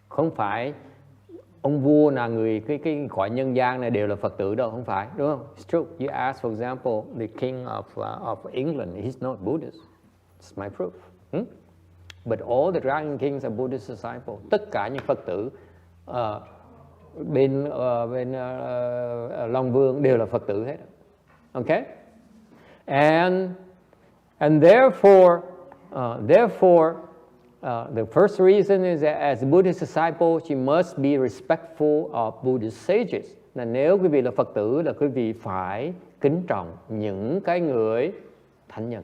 Không phải ông vua là người cái cõi nhân gian này đều là Phật tử đâu, không phải, đúng không? It's true. You ask, for example, the king of England, he's not Buddhist. It's my proof. But all the Dragon Kings are Buddhist disciples. Tất cả những Phật tử bên Long Vương đều là Phật tử hết. Okay? And therefore, the first reason is that as a Buddhist disciple, you must be respectful of Buddhist sages. Là nếu quý vị là Phật tử là quý vị phải kính trọng những cái người thánh nhân.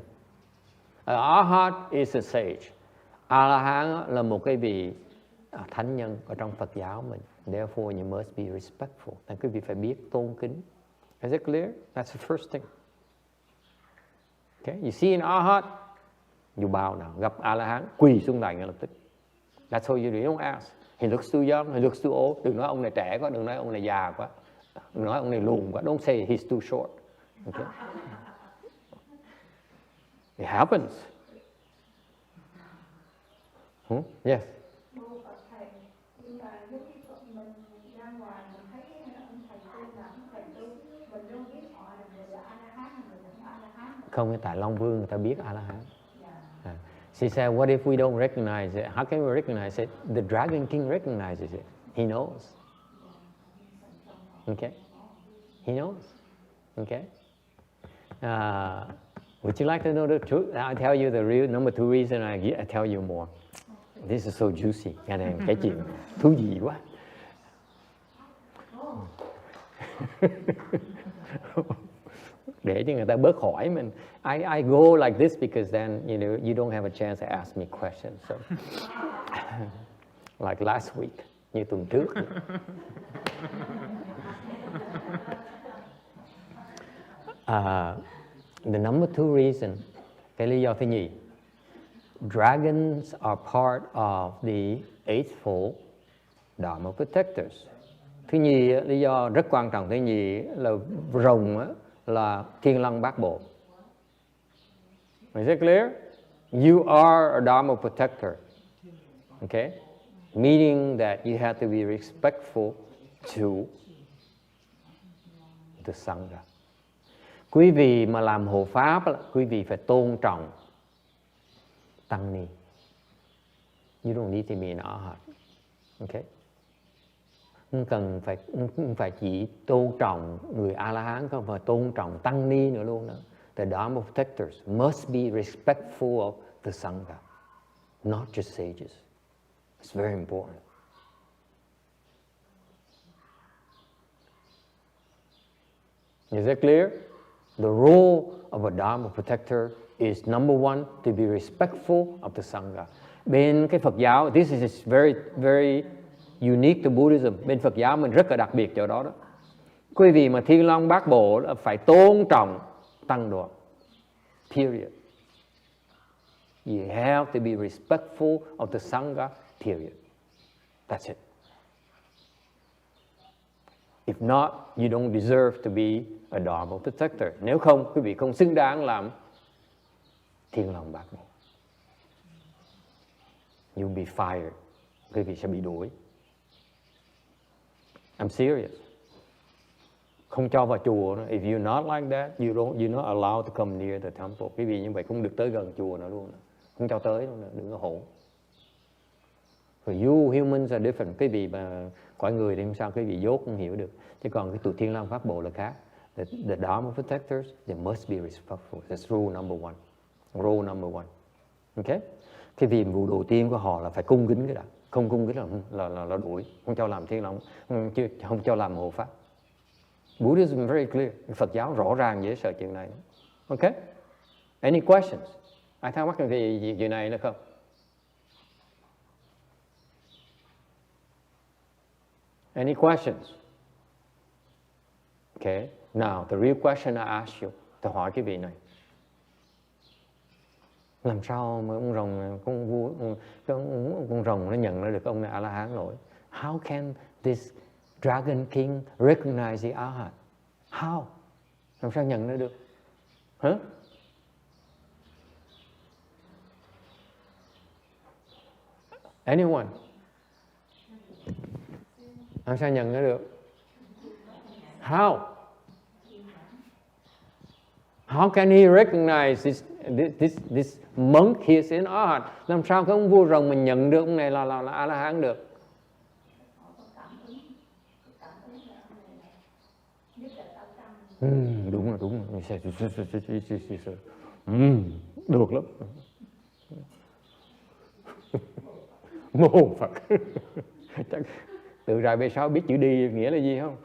Arhat is a sage. A-la-hán là một cái vị thánh nhân ở trong Phật giáo mình. Therefore, you must be respectful. Nên quý vị phải biết tôn kính. Is it clear? That's the first thing. Okay, you see in Arhat, dù bao nào gặp A-la-hán quỳ xuống đài ngay lập tức. That's all you do. You don't ask. He looks too young, he looks too old. Đừng nói ông này trẻ quá, đừng nói ông này già quá, đừng nói ông này lùn quá. Don't say he's too short. Okay? It happens. Yes. Không, tại Long Vương người ta biết A-la-hán. She said, what if we don't recognize it? How can we recognize it? The Dragon King recognizes it. He knows. Okay? He knows. Okay? Would you like to know the truth? I'll tell you the real number 2 reason. I tell you more. This is so juicy. Cái chuyện thú vị quá. Để cho người ta bớt hỏi mình. I go like this because then you don't have a chance to ask me questions. So, like last week, như tuần trước. The number 2 reason, cái lý do thứ nhì, dragons are part of the Eightfold Dharma Protectors. Thứ nhì, lý do rất quan trọng thứ nhì là rồng là Thiên Long Bát Bộ. Is it clear? You are a Dharma protector. Okay? Meaning that you have to be respectful to the Sangha. Quý vị mà làm hộ pháp, quý vị phải tôn trọng tăng ni. You don't need to be an arhat. Okay? Không phải chỉ tôn trọng người A-la-hán, không phải tôn trọng tăng ni nữa luôn nữa. The Dharma protectors must be respectful of the Sangha, not just sages. It's very important. Is that clear? The role of a Dharma protector is number one, to be respectful of the Sangha. Bên cái Phật giáo, this is very, very unique to Buddhism. Bên Phật giáo mình rất là đặc biệt chỗ đó đó. Quý vị mà Thiên Long Bát Bộ là phải tôn trọng tăng đoàn. Period. You have to be respectful of the Sangha. Period. That's it. If not, you don't deserve to be a Dharma protector. Nếu không, quý vị không xứng đáng làm Thiên Long Bát Bộ. You'll be fired. Quý vị sẽ bị đuổi. I'm serious. Không cho vào chùa nữa. If you're not like that, you're not allowed to come near the temple. Quý vị như vậy không được tới gần chùa nữa luôn. Không cho tới luôn nữa. Đừng có hổ. For you humans are different. Quý vị mà cõi người thì không sao, quý vị dốt không hiểu được. Chứ còn cái tụi Thiên Long Pháp Bộ là khác. The Dharma protectors, they must be respectful. That's rule number one. Rule number one. Okay? Cái việc vụ đầu tiên của họ là phải cung kính cái đã. Không cung kính là đuổi. Không cho làm Thiên Long, không cho làm hộ pháp. Buddhism is very clear. Phật giáo rõ ràng dễ sợ chuyện này. Okay? Any questions? Ai thắc mắc gì chuyện này nữa không? Any questions? Okay. Now, the real question I ask you. Tôi hỏi cái vị này. Làm sao mà ông rồng, con rồng nó nhận ra được ông này A-la-hán nổi? How can this Dragon King recognize the Arhat? How? Làm sao nhận ra được? Hả? Anyone? Làm sao nhận ra được? How? How can he recognize this monk is in Arhat? Làm sao cái ông vua rồng mình nhận được ông này là A-la-hán được? Đúng rồi. Được lắm. Mô Phật. Chắc từ rài B6 biết chữ đi nghĩa là gì không?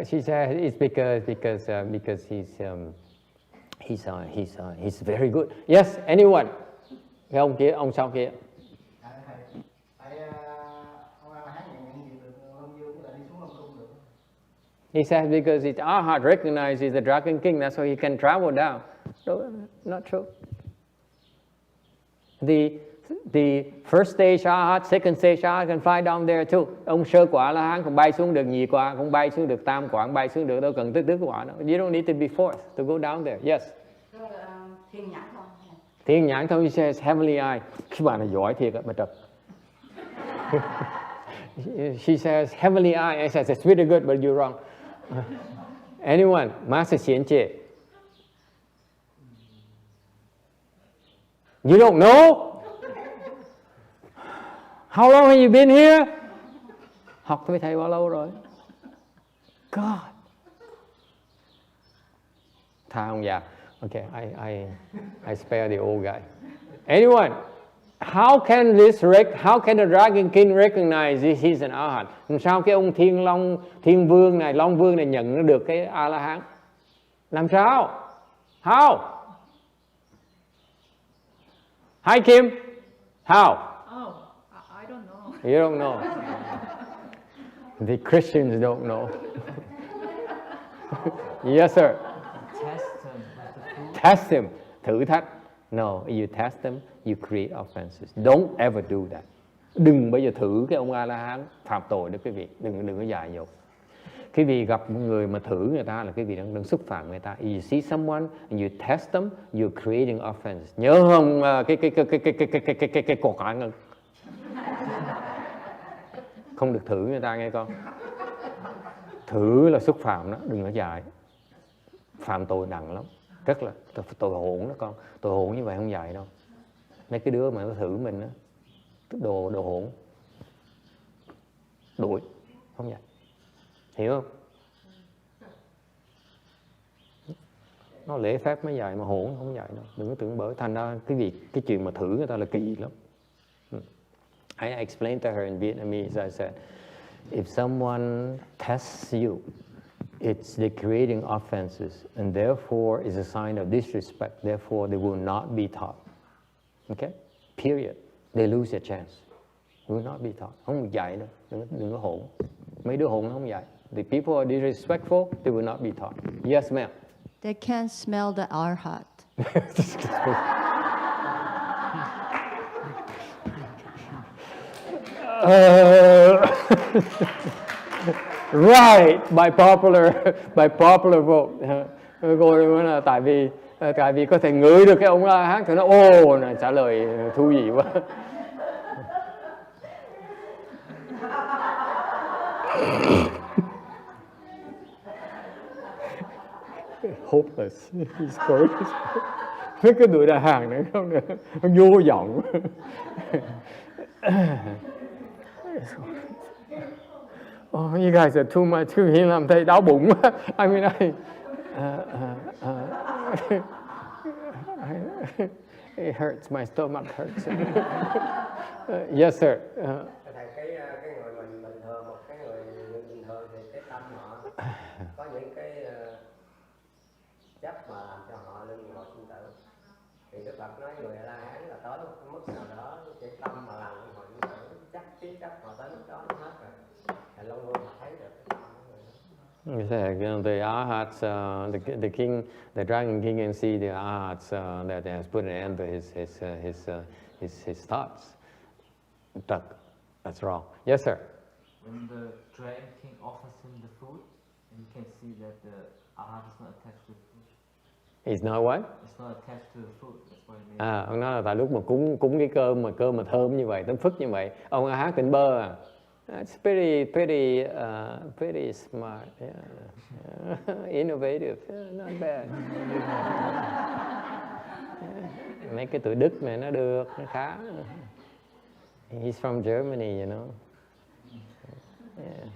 She said it's because he's very good. Yes, anyone? Cái ông kia, ông sau kia. He said because it's Arhat recognizes the Dragon King, that's why he can travel down. No, not true. The first stage Arhat, second stage Arhat can fly down there too. Ông sơ quả là hán cũng bay xuống được nhị quả, cũng bay xuống được tam quả, cũng bay xuống được đâu cần tới tứ quả đâu. You don't need to be forced to go down there. Yes. Thiên nhãn không? Thiên nhãn không, he says heavenly eye. Cái bà này giỏi thiệt á, bà Trật. She says heavenly eye. I says it's really good, but you're wrong. Anyone? Master Xian Jie. You don't know? How long have you been here? Học với thầy bao lâu rồi? God. Tha ông già. Okay, I spare the old guy. Anyone? How can the Dragon King recognize he's an Arhat? Làm sao cái ông Thiên Vương này, Long Vương này nhận được cái A-la-hán? Làm sao? How? Hi Kim. How? Oh, I don't know. You don't know. The Christians don't know. Yes, sir. Test him. Thử thách. No, you test them, you create offenses. Don't ever do that. Đừng bao giờ thử cái ông A-la-hán phạm tội đó quý vị, đừng có dại dột. Quý vị gặp một người mà thử người ta là quý vị đang xúc phạm người ta. You see someone and you test them, you're creating offense. Nhớ không cái cột lại ngân. Không được thử người ta nghe con. Thử là xúc phạm đó, đừng có dại. Phạm tội nặng lắm, rất là tội hỗn đó con. Tội hỗn như vậy không dại đâu. Mấy cái đứa mà nó thử mình đó, đồ hỗn, đuổi, không dạy. Hiểu không? Nó lễ phép mới dạy mà hỗn không dạy đâu. Đừng có tưởng bởi. Thành ra cái chuyện mà thử người ta là kỳ lắm. I explained to her in Vietnamese. I said, if someone tests you, they're creating offenses, and therefore is a sign of disrespect. Therefore, they will not be taught. Okay? Period. They lose their chance. They will not be taught. Không dạy đâu. Đừng có hỗn. Mấy đứa hỗn không dạy. The people are disrespectful, they will not be taught. Yes, ma'am. They can't smell the arhat. Right, by popular vote. Cô nói là tại vì có thể ngửi được cái ông hát thì nó này trả lời thú vị quá. Hopeless. Mấy cái đuổi đại hàng nữa không nữa, vô vọng. Oh, you guys are too much. Hiền làm thầy đau bụng quá. I mean, it hurts, my stomach hurts. Yes, sir. Thầy, cái người mình bình thường, một cái người bình thường thì cái tâm họ có những cái chấp mà làm cho họ luân hồi sinh tử. Thì Đức Phật nói người A-la-hán là tới một cái mức nào đó cái tâm mà làm luân hồi sinh tử, chấp họ tới mức đó nó hết rồi. Thầy Long Vương thấy được cái tâm của người đó. You said, the arhats, the king, the dragon king can see the arhats that has put an end to his thoughts. That's wrong. Yes, sir. When the dragon king offers him the food, and you can see that the arhat is not attached to the food. He's not what? It's not attached to the food. That's what I mean. Ông nói là tại lúc mà cúng cái cơm mà thơm như vậy, tấm phức như vậy, ông hát tỉnh bơ à. It's pretty smart, yeah. Innovative, yeah, not bad. Mấy cái tụi Đức này nó được, nó khá. He's from Germany, you know. Yeah.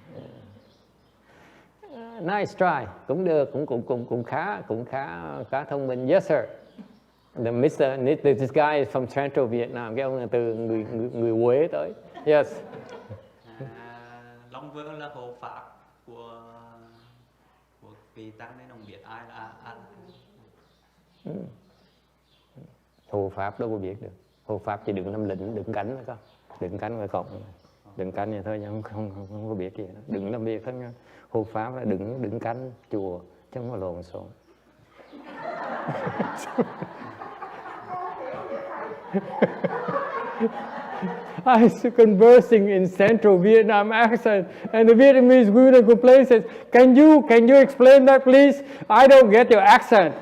Nice try, cũng được, cũng khá thông minh. Yes, sir. This guy is from Central Vietnam. Cái ông là từ người Huế tới. Yes. Long Vương là hộ pháp của vị tăng nên ông biết ai là ai. Hộ pháp đâu có biết được. Hộ pháp chỉ đừng làm lĩnh, đừng cánh thôi con. Đừng cánh ngoài cổng. Đừng cánh vậy thôi, không có biết gì đó. Đừng làm việc thôi nha. Hộ pháp là đừng cánh chùa chứ không có lộn xộn. I was conversing in Central Vietnam accent, and the Vietnamese woman complained, says, "Can you explain that, please? I don't get your accent."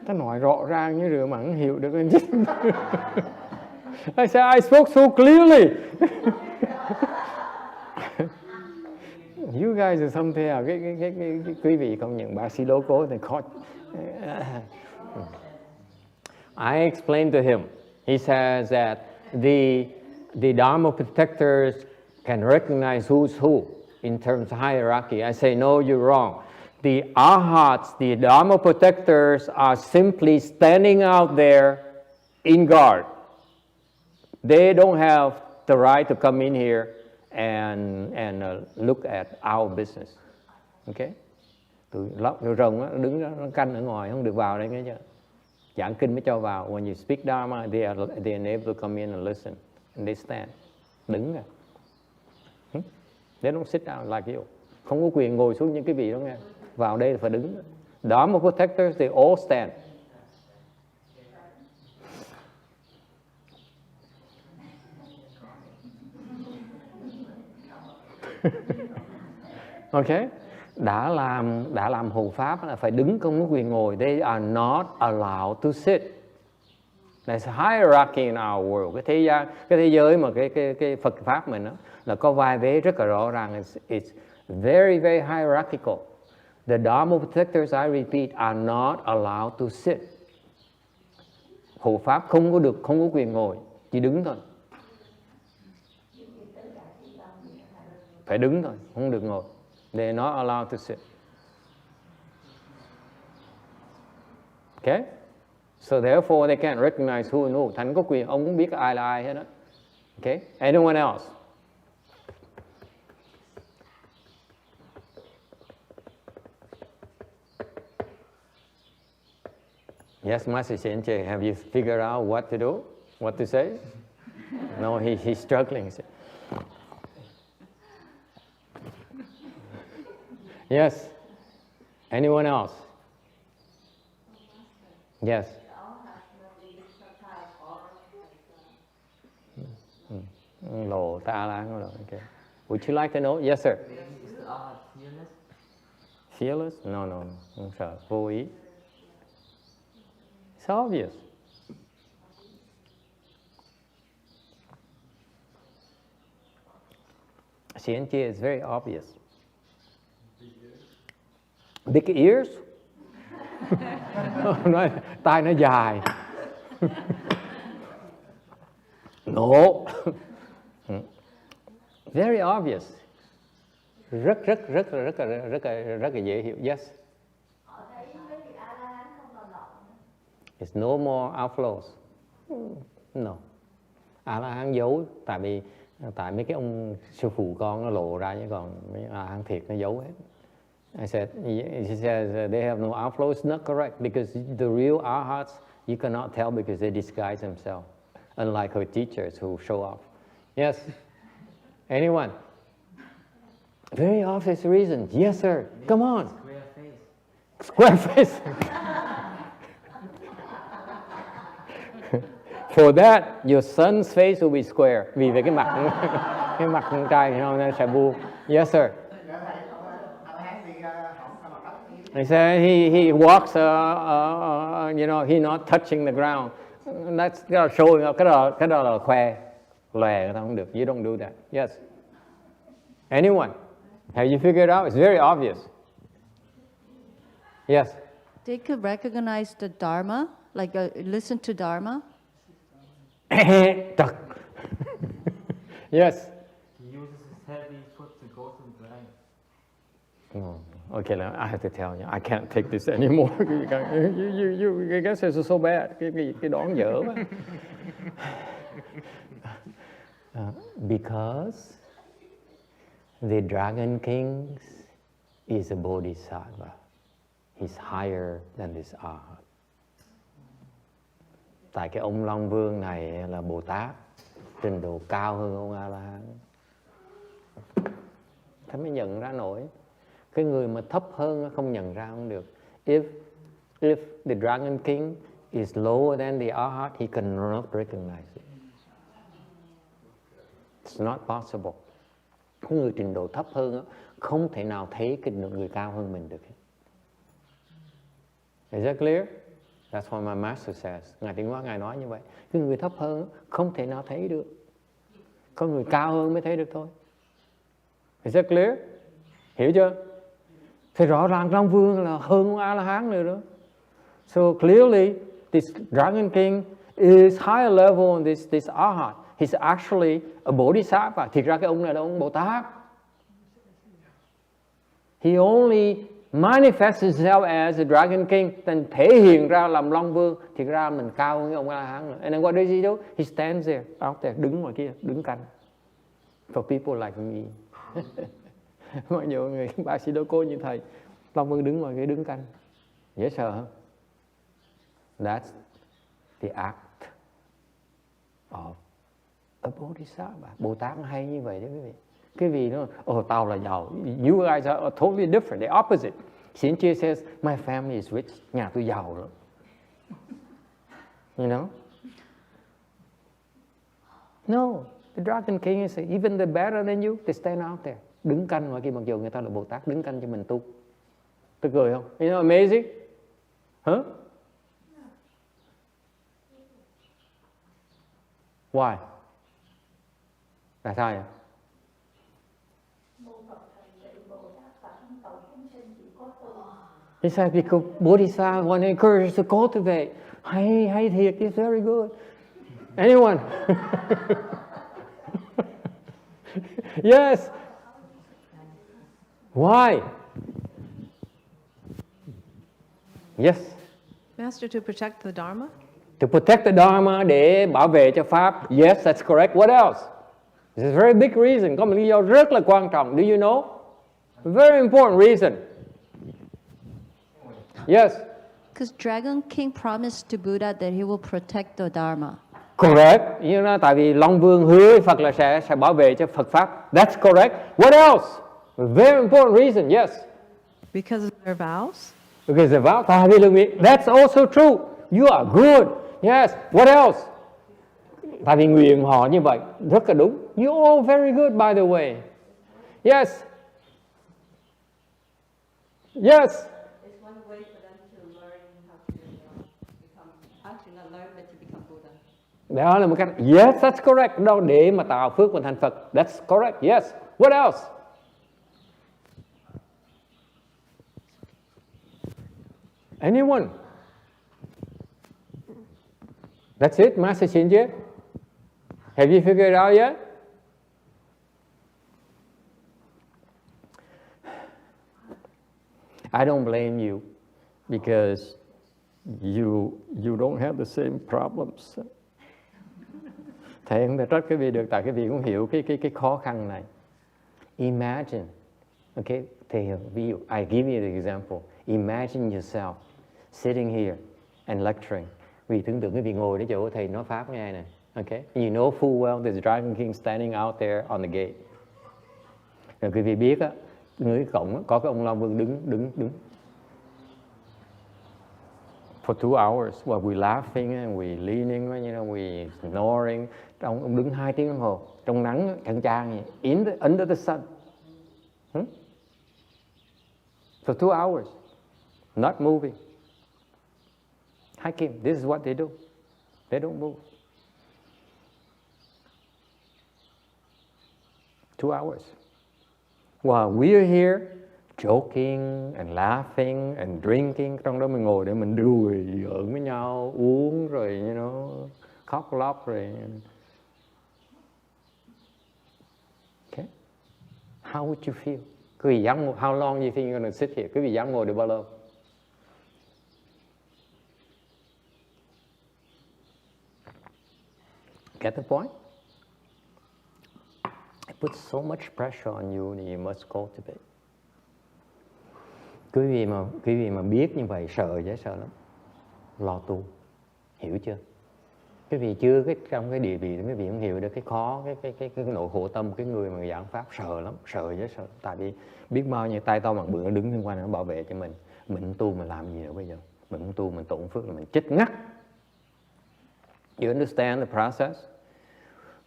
Ta nói rõ ràng như rửa mà không hiểu được cái gì. I said, I spoke so clearly. You guys are something else. Cái quý vị công nhận bác sĩ lô cố thì khó. I explained to him. He says that the Dharma protectors can recognize who's who in terms of hierarchy. I say, no, you're wrong. The arhats, the Dharma protectors, are simply standing out there in guard. They don't have the right to come in here and look at our business. Okay? Tụi rồng nó đứng đó, nó canh ở ngoài, không được vào đây nghe chưa? Giảng kinh mới cho vào. When you speak Dharma, they are able to come in and listen. And they stand. Đứng ra. They don't sit down like you. Không có quyền ngồi xuống những cái vị đó nghe. Vào đây là phải đứng. Dharma protectors, they all stand. Ok, đã làm hộ pháp là phải đứng, không có quyền ngồi. They are not allowed to sit. There's a hierarchy in our world. Cái thế giới mà cái Phật pháp mình đó, là có vai vế rất là rõ ràng. It's very very hierarchical. The Dharma protectors, I repeat, are not allowed to sit. Hộ pháp không có quyền ngồi, chỉ đứng thôi. Phải đứng thôi, không được ngồi. They're not allowed to sit. Okay? So therefore they can't recognize who and who. Thánh có quyền, ông cũng biết ai là ai hết đó. Okay? Anyone else? Yes, Master Shenche, have you figured out what to do? What to say? No, he's struggling. Yes. Anyone else? Yes. Lồ ta la. Okay. Would you like to know? Yes, sir. Is the Arhat fearless? Fearless? No. Không sợ. Vô ý. It's obvious. Xianjie is very obvious. Big ears? Nói tai nó dài. No. Very obvious. Rất là dễ hiểu. Yes. It's no more outflows. No. A-la-hán giấu tại mấy cái ông sư phụ con nó lộ ra, chứ còn mấy A-la-hán thiệt nó giấu hết. I said, she says they have no outflow. It's not correct, because the real arhats you cannot tell because they disguise themselves, unlike her teachers who show off. Yes. Anyone? Very obvious reason. Yes, sir. Come on. Square face. Square face. For that, your son's face will be square. Vì về cái mặt con trai nó sẽ vuông. Yes, sir. He said he walks, he not touching the ground. That's showing up. Cái đó là khoe, lòe, người ta không được. You don't do that. Yes. Anyone? Have you figured it out? It's very obvious. Yes. They could recognize the Dharma, like listen to Dharma. Yes. He uses his heavy foot to go to the ground. Oh, okay, I have to tell you, I can't take this anymore. You guys are so bad. Cái đón dở quá. Because the Dragon King is a bodhisattva. He's higher than this Arhat. Tại cái ông Long Vương này là Bồ Tát, trình độ cao hơn ông A-la-hán. Thế mới nhận ra nổi. Cái người mà thấp hơn không nhận ra không được. If the Dragon King is lower than the Arhat, he cannot recognize it. It's not possible. Cái người trình độ thấp hơn không thể nào thấy cái người cao hơn mình được. Is that clear? That's what my master says. Ngài Tiến Hóa Ngài nói như vậy. Cái người thấp hơn không thể nào thấy được. Có người cao hơn mới thấy được thôi. Is that clear? Hiểu chưa? Thì rõ ràng Long Vương là hơn ông A-la-hán nữa đó. So clearly, this Dragon King is higher level than this Arhat. He's actually a bodhisattva. Thực ra cái ông này là ông Bồ Tát. He only manifests himself as a Dragon King, then thể hiện ra làm Long Vương. Thực ra mình cao hơn ông A-la-hán nữa. And then what does he do? He stands there, out there, đứng ngoài kia, đứng canh. For people like me. Mọi người bác sĩ đô cô như thầy, Long Vương đứng ngoài kia đứng canh. Dễ sợ không? That's the act of a bodhisattva. Bồ Tát hay như vậy đó quý vị. Cái vì nó, tao là giàu. You guys are totally different, the opposite. Xianjie says, my family is rich. Nhà tôi giàu rồi. You know? No, the Dragon King is even the better than you, they stand out there. đứng canh ngoài kia, mặc dù người ta là Bồ Tát đứng canh cho mình tu. Tôi cười không? You know, amazing. Huh? Why? Tại sao vậy? He said because Bodhisattva want to encourage us to cultivate. Hay thiệt, it's very good. Anyone? Yes. Why? Yes. Master, to protect the Dharma? To protect the Dharma, để bảo vệ cho Pháp. Yes, that's correct. What else? It's a very big reason. Có một lý do rất là quan trọng. Do you know? A very important reason. Yes. Because Dragon King promised to Buddha that he will protect the Dharma. Correct. You know, tại vì Long Vương hứa với Phật là sẽ bảo vệ cho Phật Pháp. That's correct. What else? A very important reason. Yes. Because of their vows? Because the vow. Tại vì là nguyện. That's also true. You are good. Yes. What else? Tại vì nguyện họ như vậy. Rất là đúng. You all very good, by the way. Yes. Yes. It's one way for them to learn how to become, actually not learn, but to become Buddha. Đó là một cách. Yes, that's correct. Đâu để mà tạo phước và thành Phật. That's correct. Yes. What else? Anyone? That's it, Master Shinji? Have you figured it out yet? I don't blame you because you don't have the same problems. Thầy không thể trách cái vị được, tại cái vị cũng hiểu cái khó khăn này. Imagine, okay, thầy ví dụ, I give you the example. Imagine yourself sitting here and lecturing. Vì tưởng tượng cái vị ngồi để chỗ thầy nói pháp nghe nè, okay? You know full well there's a Dragon King standing out there on the gate. Rồi quý vị biết á, dưới cổng có cái ông Long Vương đứng. For 2 hours, while we laughing and we leaning, you know, we snoring. Ông đứng 2 tiếng đồng hồ trong nắng chang chang vậy, under the sun. For 2 hours, not moving. Hakim, this is what they do. They don't move. 2 hours. While we're here, joking and laughing and drinking, trong đó mình ngồi để mình đùi giỡn với nhau, uống rồi, you know, khóc lóc rồi. Okay. How would you feel? Quý vị dám ngồi, how long do you think you're going to sit here? Quý vị dám ngồi được bao lâu? Get the point? It puts so much pressure on you that you must cultivate. Quý vị mà biết như vậy sợ dễ sợ lắm. Lo tu, hiểu chưa? Quý vị chưa trong cái địa vị quý vị không hiểu được cái khó, cái nội khổ tâm cái người mà giảng pháp sợ lắm, sợ dễ sợ. Tại vì biết bao nhiêu tay to mặt bự nó đứng xung quanh nó bảo vệ cho mình. Mình không tu mình làm gì nữa bây giờ? Mình không tu mình tổn phước là mình chết ngắt. You understand the process?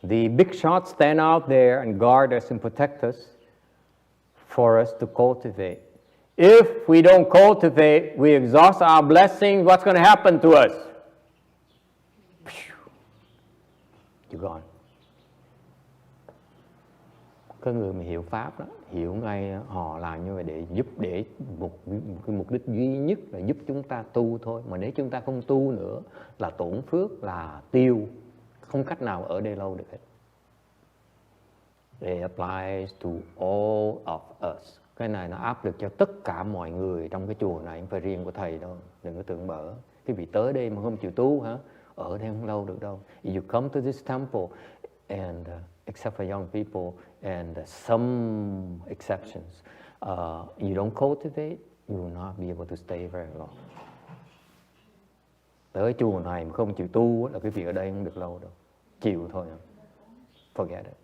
The big shots stand out there and guard us and protect us for us to cultivate. If we don't cultivate, we exhaust our blessings, what's going to happen to us? You're gone. Cái người mà hiểu Pháp đó, hiểu ngay họ làm như vậy để cái mục đích duy nhất là giúp chúng ta tu thôi. Mà nếu chúng ta không tu nữa là tổn phước, là tiêu, không cách nào ở đây lâu được hết. It applies to all of us. Cái này nó áp lực cho tất cả mọi người trong cái chùa này, không phải riêng của thầy đâu. Đừng có tưởng bở. Cái vị tới đây mà không chịu tu hả? Ở đây không lâu được đâu. If you come to this temple, and except for young people and some exceptions, you don't cultivate, you will not be able to stay very long. Tới chùa này mà không chịu tu là cái vị ở đây không được lâu đâu. Chịu thôi. Forget it.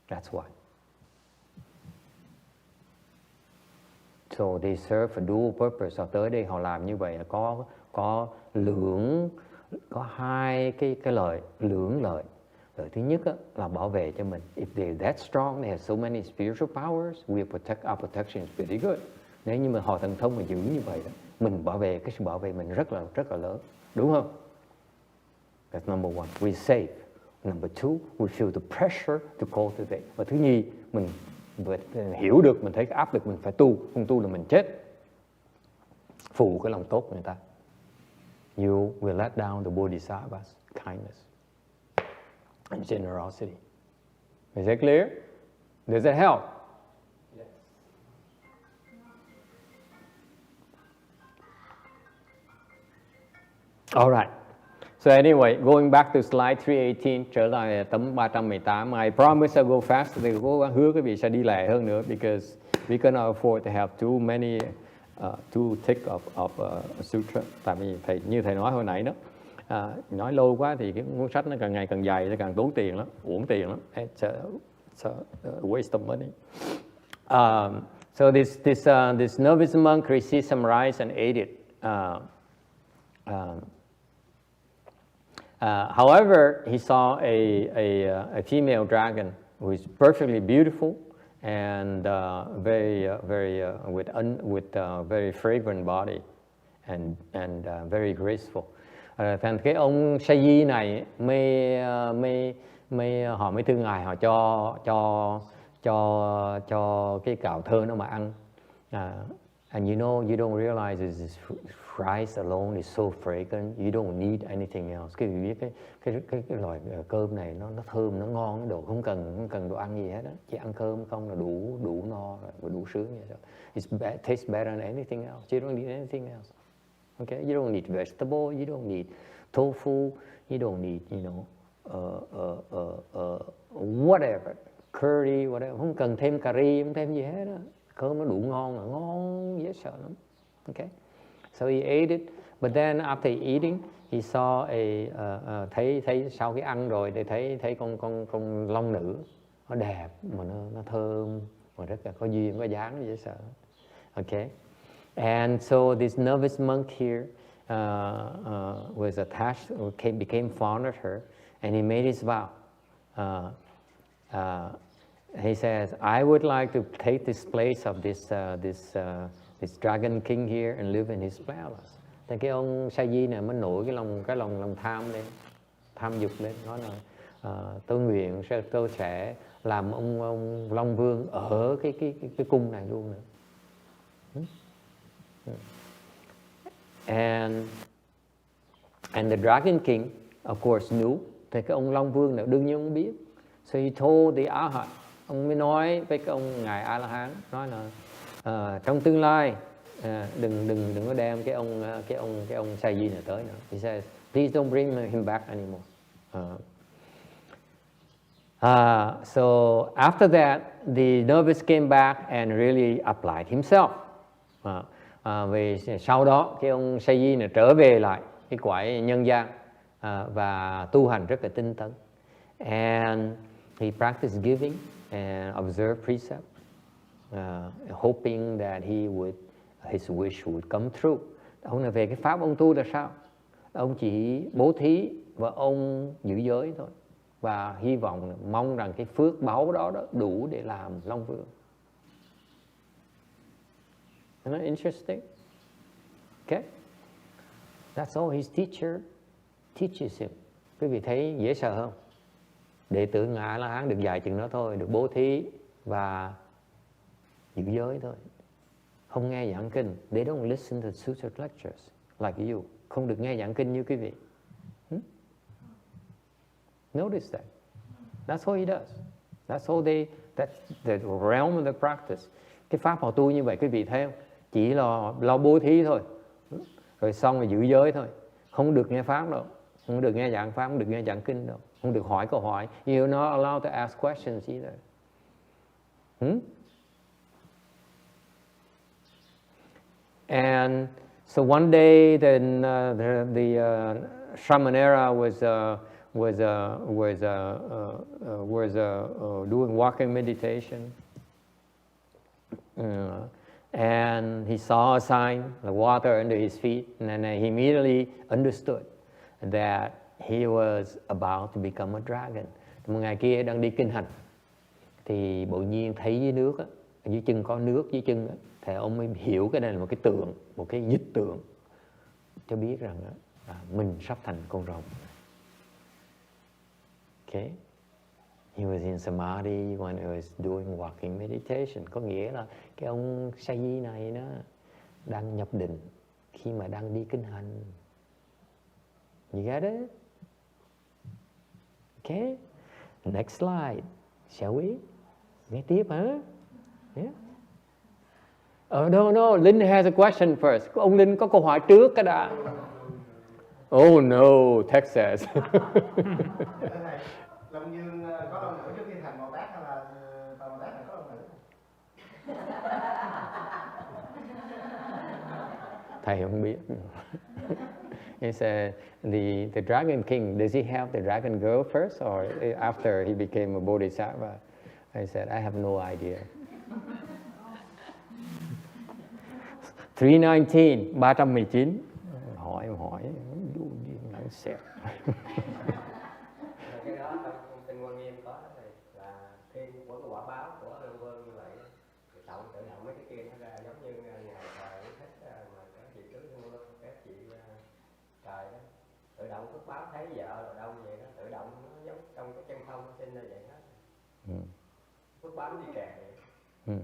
That's why. So they serve a dual purpose. Họ tới đây họ làm như vậy là có 2 cái lợi, lưỡng lợi. Lợi thứ nhất là bảo vệ cho mình. If they're that strong, they have so many spiritual powers, we protect, our protection is pretty good. Nếu như mà họ thần thông mà dữ như vậy đó, mình bảo vệ, cái sự bảo vệ mình rất là lớn, đúng không? That's number one. We're safe. Number two, we feel the pressure to cultivate. Và thứ nhì, mình hiểu được, mình thấy cái áp lực mình phải tu, không tu là mình chết. Phụ cái lòng tốt của người ta. You will let down the bodhisattvas, kindness and generosity. Is that clear? Does that help? Yes. All right. So anyway, going back to slide 318, trở lại tấm 318. I promise I'll go fast. Thì cố gắng hứa quý vị sẽ đi lẹ hơn nữa, because we cannot afford to have too many, too thick of sutra. Tại vì thầy, như thầy nói hồi nãy đó, nói lâu quá thì cái cuốn sách nó càng ngày càng dày, nó càng tốn tiền lắm, uổng tiền lắm. It's a waste of money. So this novice monk received some rice and ate it. However, he saw a female dragon who is perfectly beautiful and with very fragrant body and very graceful. Thành cái ông sa di này họ mới thương ngài, họ cho cái cào thơ nó mà ăn. And you know, you don't realize this rice alone is so fragrant. You don't need anything else. Cái vị biết cái loại cơm này nó thơm, nó ngon, nó đồ không cần đồ ăn gì hết á. Chỉ ăn cơm không là đủ no rồi, và đủ sướng vậy rồi. It tastes better than anything else. You don't need anything else. Okay, you don't need vegetable. You don't need tofu. You don't need, whatever, curry, whatever. Không cần thêm cà ri, không thêm gì hết á. Cơm nó đủ ngon, là ngon dễ sợ lắm. Okay. So he ate it, but then after eating, he saw thấy sau khi ăn rồi thì thấy con long nữ, nó đẹp mà nó thơm, mà rất là có duyên, có dáng dễ sợ. Okay. And so this novice monk here was attached, became fond of her, and he made his vow. He says, I would like to take this place of this dragon king here and live in his palace. Thì cái ông sa di này mới nổi cái lòng tham lên, tham dục lên, nói là tôi nguyện tôi sẽ làm ông Long Vương ở cái cung này luôn nữa. And the dragon king of course knew. Thì cái ông Long Vương này đương nhiên ông biết. So he told the Arhat, ông mới nói với cái ông ngài A La Hán, nói là trong tương lai đừng có đem cái ông sa di này tới nữa. He says, please don't bring him back anymore. So after that, the novice came back and really applied himself. Vì sau đó cái ông sa di này trở về lại cái cõi nhân gian và tu hành rất là tinh tấn. And he practiced giving and observed precept, hoping that his wish would come true. Ông này về cái pháp ông tu là sao? Ông chỉ bố thí và ông giữ giới thôi, và hy vọng, mong rằng cái phước báu đó đủ để làm Long Vương. Isn't that interesting? Okay, that's all his teacher teaches him. Quý vị thấy dễ sợ không? Đệ tử ngài A La Hán được dạy chừng đó thôi, được bố thí và giữ giới thôi, không nghe giảng kinh. They don't listen to Sutra lectures like you. Không được nghe giảng kinh như quý vị. Notice that. That's all he does. That's all that's the realm of the practice. Cái pháp họ tu như vậy quý vị thấy không? Chỉ là lo bố thí thôi, rồi xong rồi giữ giới thôi. Không được nghe pháp đâu, không được nghe giảng pháp, không được nghe giảng kinh đâu, không được hỏi câu hỏi. You're not allowed to ask questions either. And so one day, the Shamanera was doing walking meditation, and he saw a sign, the water under his feet, and then he immediately understood that he was about to become a dragon. Một ngày kia đang đi kinh hành thì bỗng nhiên thấy dưới nước á, dưới chân có nước dưới chân á, thì ông mới hiểu cái đây là một cái tượng, một cái dịch tượng cho biết rằng mình sắp thành con rồng. Okay. He was in samadhi when he was doing walking meditation. Có nghĩa là cái ông sa di này nó đang nhập định khi mà đang đi kinh hành. You get it? Okay. Next slide. Shall we? Nghe tiếp hả? Yeah. No, Linh has a question first. Ông Linh có câu hỏi trước cái đã. Oh no, Texas. Long Dương có long nữ trước khi thành Bồ Tát hay là Bồ Tát này có long nữ? Thầy không biết. He said the Dragon King, does he have the dragon girl first or after he became a bodhisattva? I said, I have no idea. 319. Hỏi nắng xẹt. Cái đó trong kinh Quan Nghiêm có là khi của quả báo của Lương Vương như vậy thì tự động mấy cái kia nó ra giống như ngày thời thích mà các chị tứ Lương Vương, các chị trời đó tự động phước báo thấy vợ rồi đâu vậy đó, tự động nó giống trong cái chân không sinh ra vậy hết. Phước báo đi kèm vậy.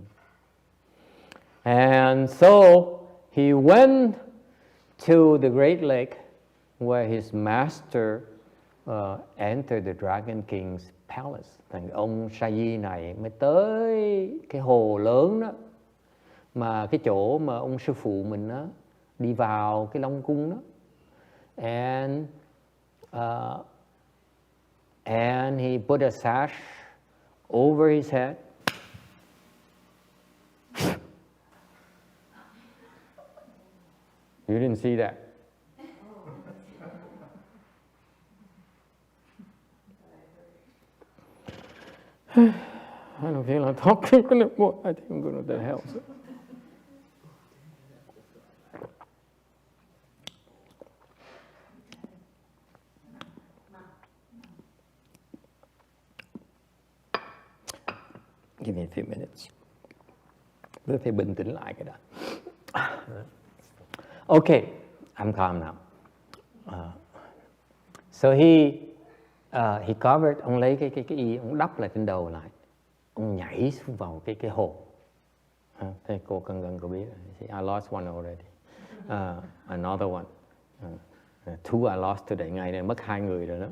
And so he went to the Great Lake where his master entered the Dragon King's palace. Thành ông Sa-di này mới tới cái hồ lớn đó, mà cái chỗ mà ông sư phụ mình đó đi vào cái Long Cung đó. And he put a sash over his head. You didn't see that. I don't feel like talking anymore. I think I'm going to the house. Give me a few minutes. Để thầy bình tĩnh lại cái đó. Okay, I'm calm now. So he covered, ông lấy cái y, ông đắp lại trên đầu lại, ông nhảy xuống vào cái hồ. Thế cô cần cô biết. I lost one already. Another one. Two I lost today. Ngày này mất 2 người rồi đó.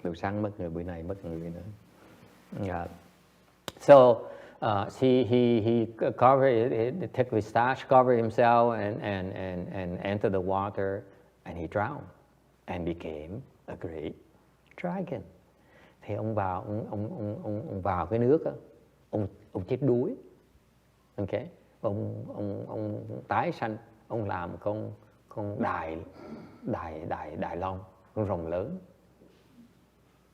Buổi sáng mất người, buổi này mất người nữa. So he covered, he took his stash, covered himself, and entered the water, and he drowned, and became a great dragon. Thì ông vào cái nước á, ông chết đuối. Okay, ông tái sanh, ông làm con đại long, con rồng lớn.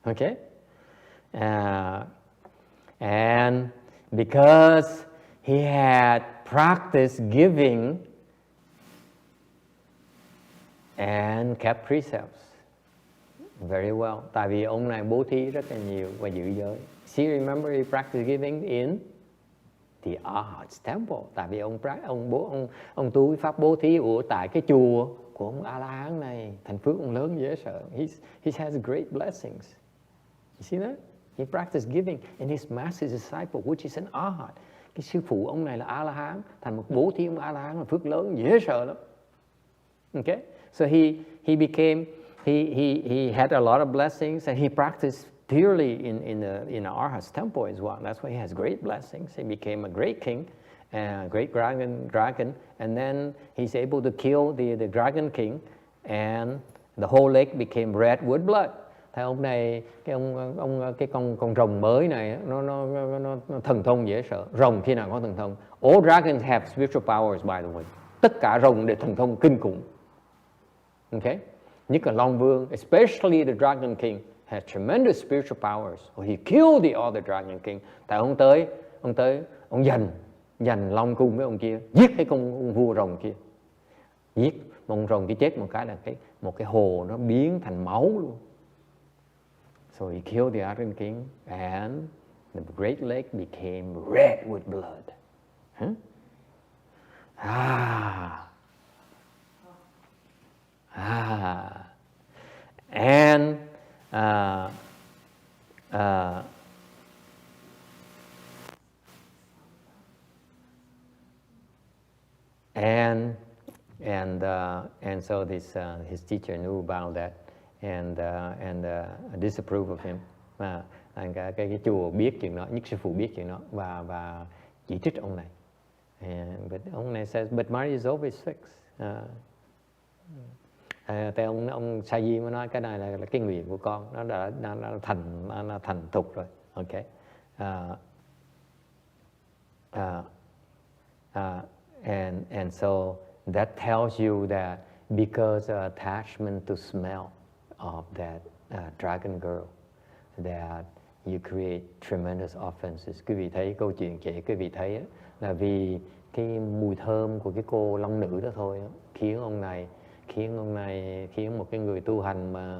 Okay, and because he had practiced giving and kept precepts very well. Tại vì ông này bố thí rất là nhiều và giữ giới. See, remember he practiced giving in the Arhat's temple. Tại vì ông tu pháp bố thí ở tại cái chùa của ông A La Hán này, thành phước ông lớn dễ sợ. He has great blessings. You see that? He practiced giving, and his master disciple, which is an Arhat. Cái sư phụ ông này là A La Hán, thành một bố thí ông A La Hán là phước lớn dễ sợ lắm. Okay, so he became. He had a lot of blessings, and he practiced purely in the Arhat's temple as well. That's why he has great blessings. He became a great king, a great dragon, and then he's able to kill the Dragon King, and the whole lake became red with blood. Thì ông này, cái con rồng mới này, nó thần thông dễ sợ. Rồng khi nào có thần thông? All dragons have spiritual powers, by the way. Tất cả rồng đều thần thông kinh khủng. Okay? Nhất là Long Vương, especially the Dragon King, has tremendous spiritual powers. He killed the other Dragon King. Tại ông giành Long Cung với ông kia, giết cái con vua rồng kia. Giết một rồng kia chết một cái là một cái hồ nó biến thành máu luôn. So he killed the Aryan king, and the Great Lake became red with blood. Huh? And so this his teacher knew about that and disapproved of him. Cái chùa biết chuyện đó, nhất sư phụ biết chuyện đó và chỉ trích ông này. But ông này says, but marriage is always fixed. Thì ông Sa Di mới nói cái này là cái nguyện của con, nó đã thành thục rồi. Okay. And so that tells you that because of attachment to smell of that dragon girl, that you create tremendous offenses. Quý vị thấy câu chuyện kể, quý vị thấy là vì cái mùi thơm của cái cô long nữ đó thôi khiến một cái người tu hành mà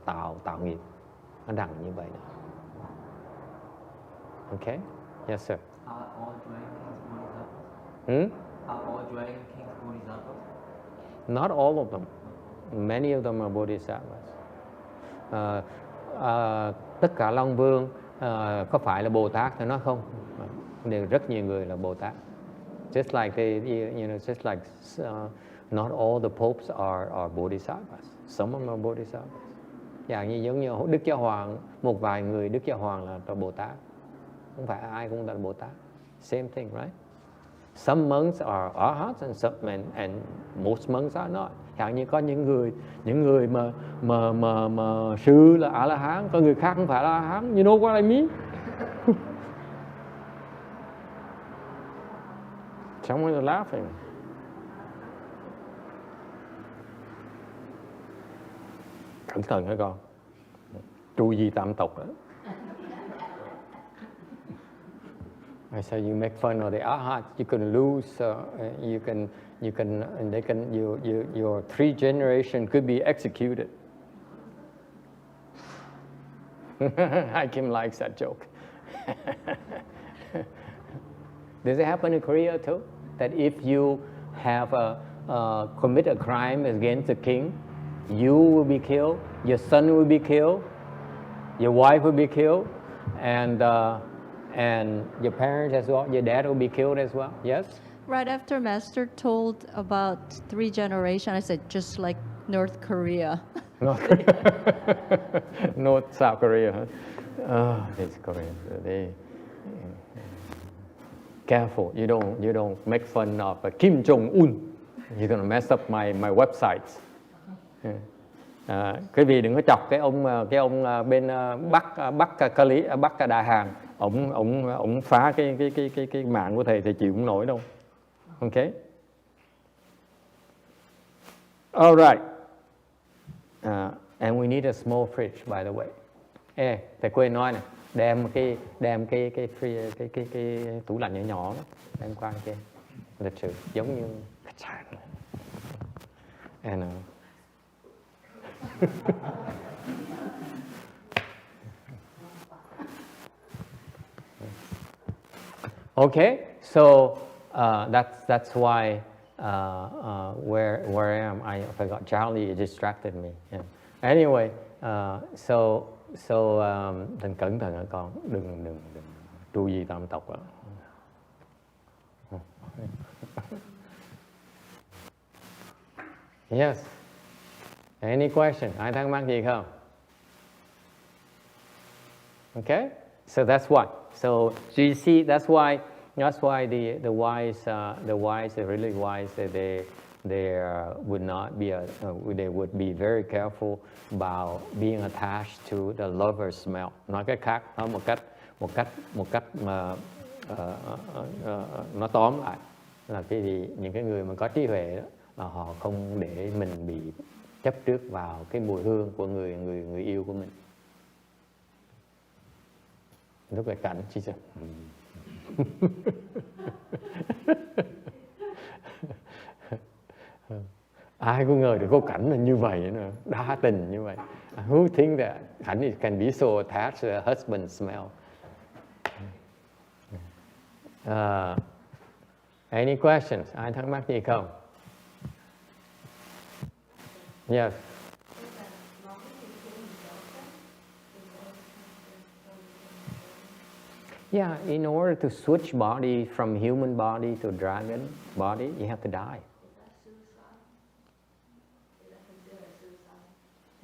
tạo nghiệp nó đằng như vậy đó. Okay? Yes, sir. Are all dragon kings bodhisattvas? Hmm? Are all dragon kings bodhisattvas? Not all of them. Many of them are bodhisattvas. Tất cả Long Vương có phải là Bồ Tát thì nó không. Đều rất nhiều người là Bồ Tát. Just like just like not all the popes are bodhisattvas. Some of them are bodhisattvas. Giống như Đức Giáo Hoàng, một vài người Đức Giáo Hoàng là Bồ Tát. Không phải ai cũng là Bồ Tát. Same thing, right? Some monks are arhats and some and most monks are not. Chẳng như có những người mà sư là A La Hán, có người khác không phải là A La Hán. You know what I mean? Someone is laughing. Cẩn thận hả con? Tru di tam tộc đó. I said you make fun of the arhats, you can lose. Your 3 generations could be executed. I Kim likes that joke. Does it happen in Korea too? That if you have commit a crime against the king, you will be killed, your son will be killed, your wife will be killed, and your parents as well, your dad will be killed as well. Yes? Right after Master told about 3 generations, I said, just like North Korea. North South Korea, huh? Oh, these Koreans, careful, you don't make fun of Kim Jong-un. You're gonna mess up my websites. Quý vị đừng có chọc cái ông bên Bắc Đại Hàn, ông phá cái mạng của thầy chịu không nổi đâu. Okay. All right. And we need a small fridge, by the way. Thầy quên nói này, đem cái tủ lạnh nhỏ nhỏ đó, đem qua kia, lịch sự giống như khách sạn. And okay, so that's why where I am, I forgot. Charlie distracted me. Yeah. Anyway, so đừng cẩn thận hả con, đừng tru di tam tộc đó. Yes. Any question? Ai thắc mắc gì không? Okay. So that's why. So you see, that's why the wise, the really wise, they would not be they would be very careful about being attached to the lover's smell. Nói cách khác, nói một cách mà nó tóm lại là những cái người mà có trí huệ đó, là họ không để mình bị chấp trước vào cái mùi hương của người yêu của mình. Lúc này cảnh chứ sao? Ai cũng ngờ được có cảnh là như vậy nữa, đa tình như vậy. Who think that cảnh can be so attached to a husband smell? Any questions? Ai thắc mắc gì không? Yes. Yeah, in order to switch body from human body to dragon body, you have to die.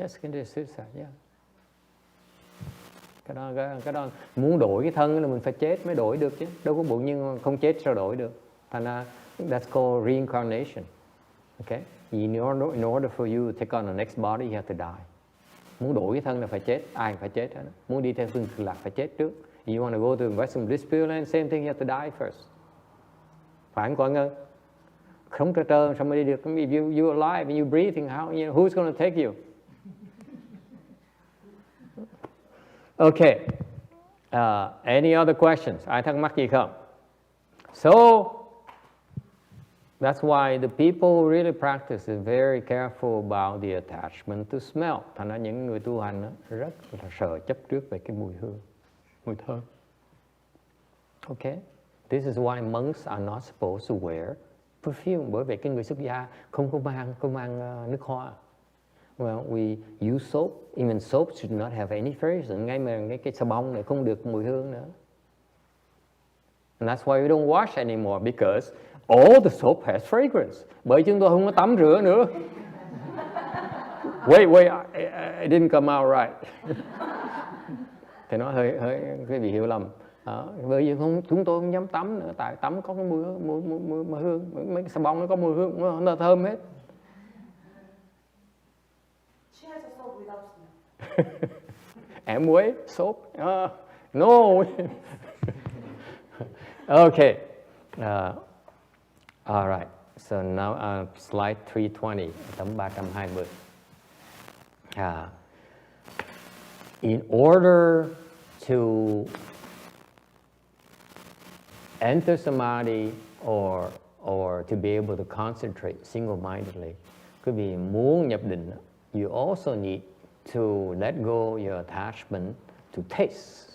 Yes, considered suicide, yeah. Cái đó muốn đổi cái thân là mình phải chết mới đổi được chứ. Đâu có bụng nhưng không chết sao đổi được. Thành ra that's called reincarnation. Okay? In order for you to take on the next body, you have to die. Muốn đổi cái thân là phải chết, ai phải chết hết. Muốn đi theo phương cực lạc phải chết trước. You want to go to Western Bliss Spirit Land, same thing, you have to die first. Phải không con ơi? Không trơ trơ sao mới đi được? If you're alive and you're breathing, who's going to take you? Okay. Any other questions? Ai thắc mắc gì không? So, that's why the people who really practice is very careful about the attachment to smell. Thành ra những người tu hành rất là sợ chấp trước về cái mùi hương, mùi thơm. Okay? This is why monks are not supposed to wear perfume. Bởi vì cái người xuất gia không có mang nước hoa. Well, we use soap. Even soap should not have any fragrance. Ngay mà cái xà bông này không được mùi hương nữa. And that's why we don't wash anymore, because all the soap has fragrance. Bởi chúng tôi không có tắm rửa nữa. Wait, it didn't come out right. Thì nó hơi cái bị hiểu lầm. Bởi vì chúng tôi không dám tắm nữa, tại tắm có cái mùi hương, mấy cái xà bông nó có mùi hương, nó thơm hết. Em muối, soap? No. Okay. All right. So now slide 320, tấm 320. In order to enter samadhi or to be able to concentrate single-mindedly, quý vị muốn nhập định, you also need to let go your attachment to taste.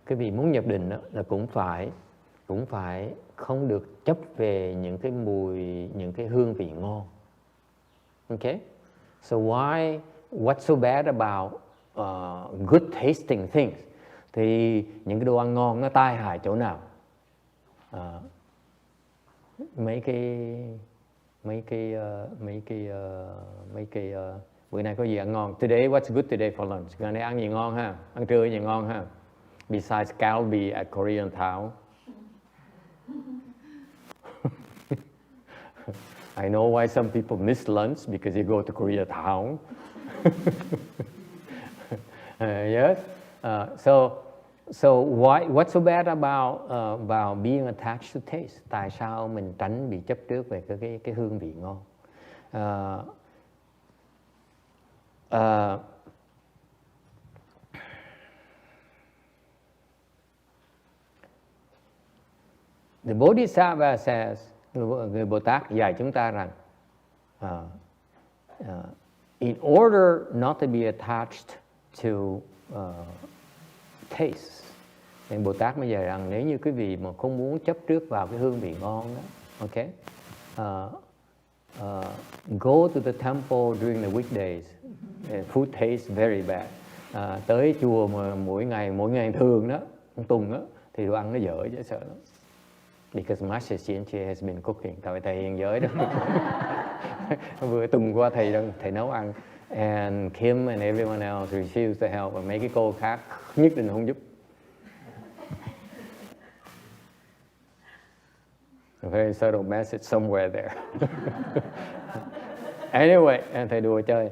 Quý vị muốn nhập định là cũng phải không được chấp về những cái mùi, những cái hương vị ngon. Okay? So what's so bad about good tasting things? Thì những cái đồ ăn ngon nó tai hại chỗ nào? Mấy cái bữa nay có gì ăn ngon? Today, what's good today for lunch? Ngày nay ăn gì ngon ha? Ăn trưa gì ngon ha? Besides Calbee at Korean Town. I know why some people miss lunch, because they go to Korea Town. Yes. So what's so bad about being attached to taste? Tại sao mình tránh bị chấp trước về cái hương vị ngon? The Bodhisattva says, người Bồ Tát dạy chúng ta rằng in order not to be attached to taste, thì Bồ Tát mới dạy rằng nếu như quý vị mà không muốn chấp trước vào cái hương vị ngon đó, okay, go to the temple during the weekdays. Food tastes very bad. Tới chùa mà mỗi ngày thường đó, một tuần đó, thì đồ ăn nó dở dễ sợ lắm. Because Master Shinche has been cooking. Tại thầy hiền giới đó. Vừa tuần qua thầy nấu ăn. And Kim and everyone else refused to help. Và mấy cái cô khác nhất định không giúp. A very subtle message somewhere there. Anyway, thầy đùa chơi.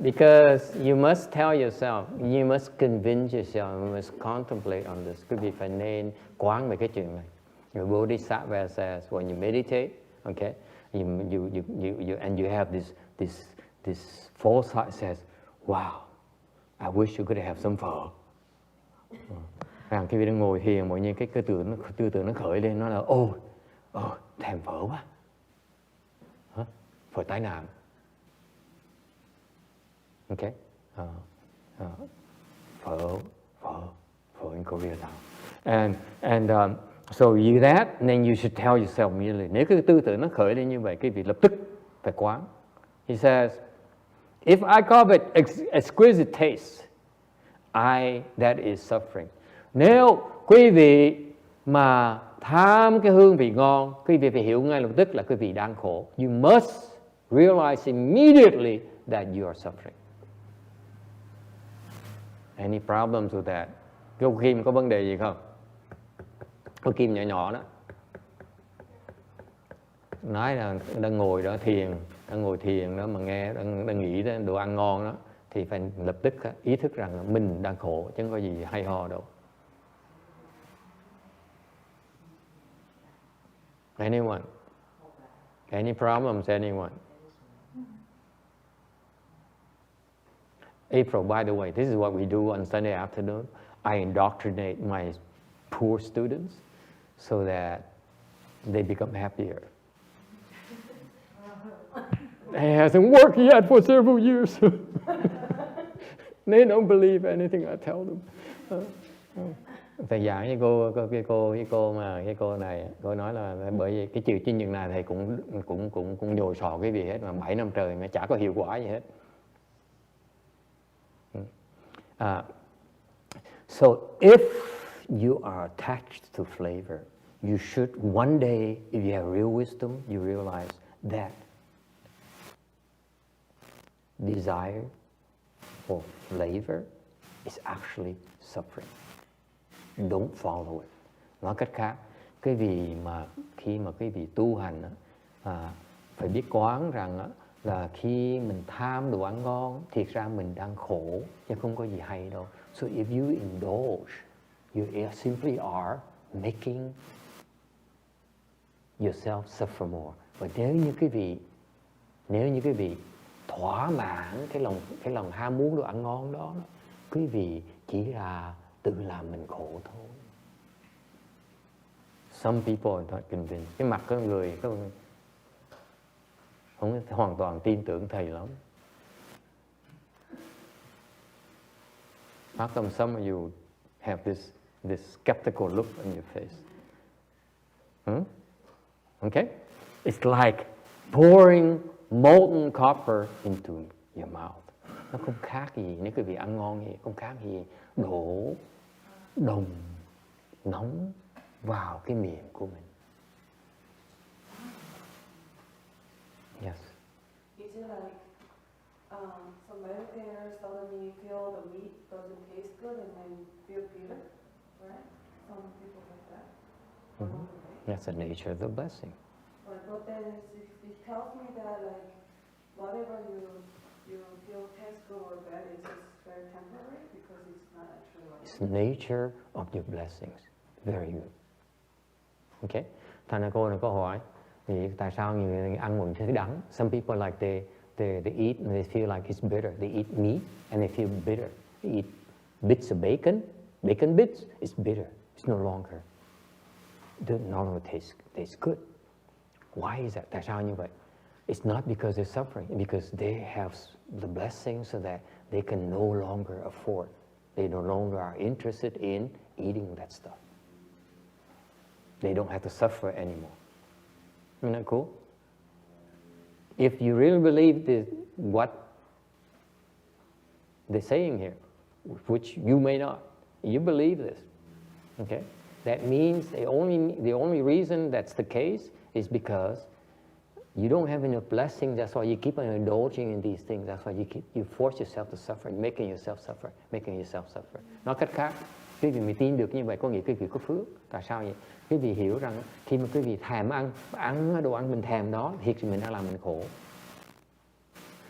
Because you must tell yourself, you must convince yourself, you must contemplate on this. Quý vị phải nên quán về cái chuyện này. The Bodhisattva says, when you meditate, okay, you have this foresight says, wow, I wish you could have some phở. Khi đang ngồi thiền, mọi nhiên cái tư tưởng nó khởi lên, nó là thèm phở quá. Phở tái nạn, Okay, phở in Korea now, and so you that, then you should tell yourself immediately. Nếu cái tư tưởng nó khởi lên như vậy, cái việc lập tức phải quán. He says, if I covet exquisite taste, that is suffering. Nếu quý vị mà tham cái hương vị ngon, quý vị phải hiểu ngay lập tức là quý vị đang khổ. You must realize immediately that you are suffering. Any problems with that? Cô Kim có vấn đề gì không? Cô Kim nhỏ nhỏ đó, nói là đang ngồi đó thiền, đang ngồi thiền đó mà nghe, đang nghĩ đến đồ ăn ngon đó, thì phải lập tức ý thức rằng là mình đang khổ, chứ không có gì hay ho đâu. Anyone? Any problems, anyone? April, by the way, this is what we do on Sunday afternoon. I indoctrinate my poor students so that they become happier. It hasn't worked yet for several years. They don't believe anything I tell them. Thầy giảng với cô này, cô nói là bởi vì cái chiều chinh nhật này thầy cũng nhồi sò cái gì hết mà 7 năm trời mà chả có hiệu quả gì hết. So if you are attached to flavor, you should one day, if you have real wisdom, you realize that desire for flavor is actually suffering. Don't follow it. Nói cách khác, cái vị mà khi mà cái vị tu hành phải biết quán rằng là khi mình tham đồ ăn ngon, thiệt ra mình đang khổ chứ không có gì hay đâu. So if you indulge, you simply are making yourself suffer more. Và nếu như quý vị thỏa mãn cái lòng ham muốn đồ ăn ngon đó, quý vị chỉ là tự làm mình khổ thôi. Some people are not convinced. Cái mặt có người không hoàn toàn tin tưởng thầy lắm. How come some of you have this skeptical look on your face? Okay? It's like pouring molten copper into your mouth. Nó không khác gì, nếu quý vị ăn ngon gì, không khác gì đổ đồng nóng vào cái miệng của mình. Yes. Is it like some meditators suddenly feel the meat doesn't taste good and then feel bitter, right? Some people like that. That's the nature of the blessing. But then it tells me that like whatever you feel tastes good or bad is just very temporary because it's not actually like It's the nature of your blessings. Very good. Okay. Thành ra cô này có hỏi thì tại sao nhiều người ăn một thứ đắng? Some people like they eat and they feel like it's bitter. They eat meat and they feel bitter. They eat bits of bacon bits. It's bitter. It's no longer tastes good. Why is that? Tại sao như vậy? It's not because they're suffering, because they have the blessing so that they can no longer afford. They no longer are interested in eating that stuff. They don't have to suffer anymore. Isn't that cool? If you really believe what they're saying here, which you may not, you believe this, okay? That means the only reason that's the case is because you don't have enough blessings. That's why you keep on indulging in these things. That's why you force yourself to suffer, making yourself suffer. Nói cách khác, quý vị mới tin được như vậy có nghĩa quý vị có phước. Tại sao vậy? Quý vị hiểu rằng khi mà quý vị thèm ăn đồ ăn mình thèm đó, thiệt thì mình đang làm mình khổ.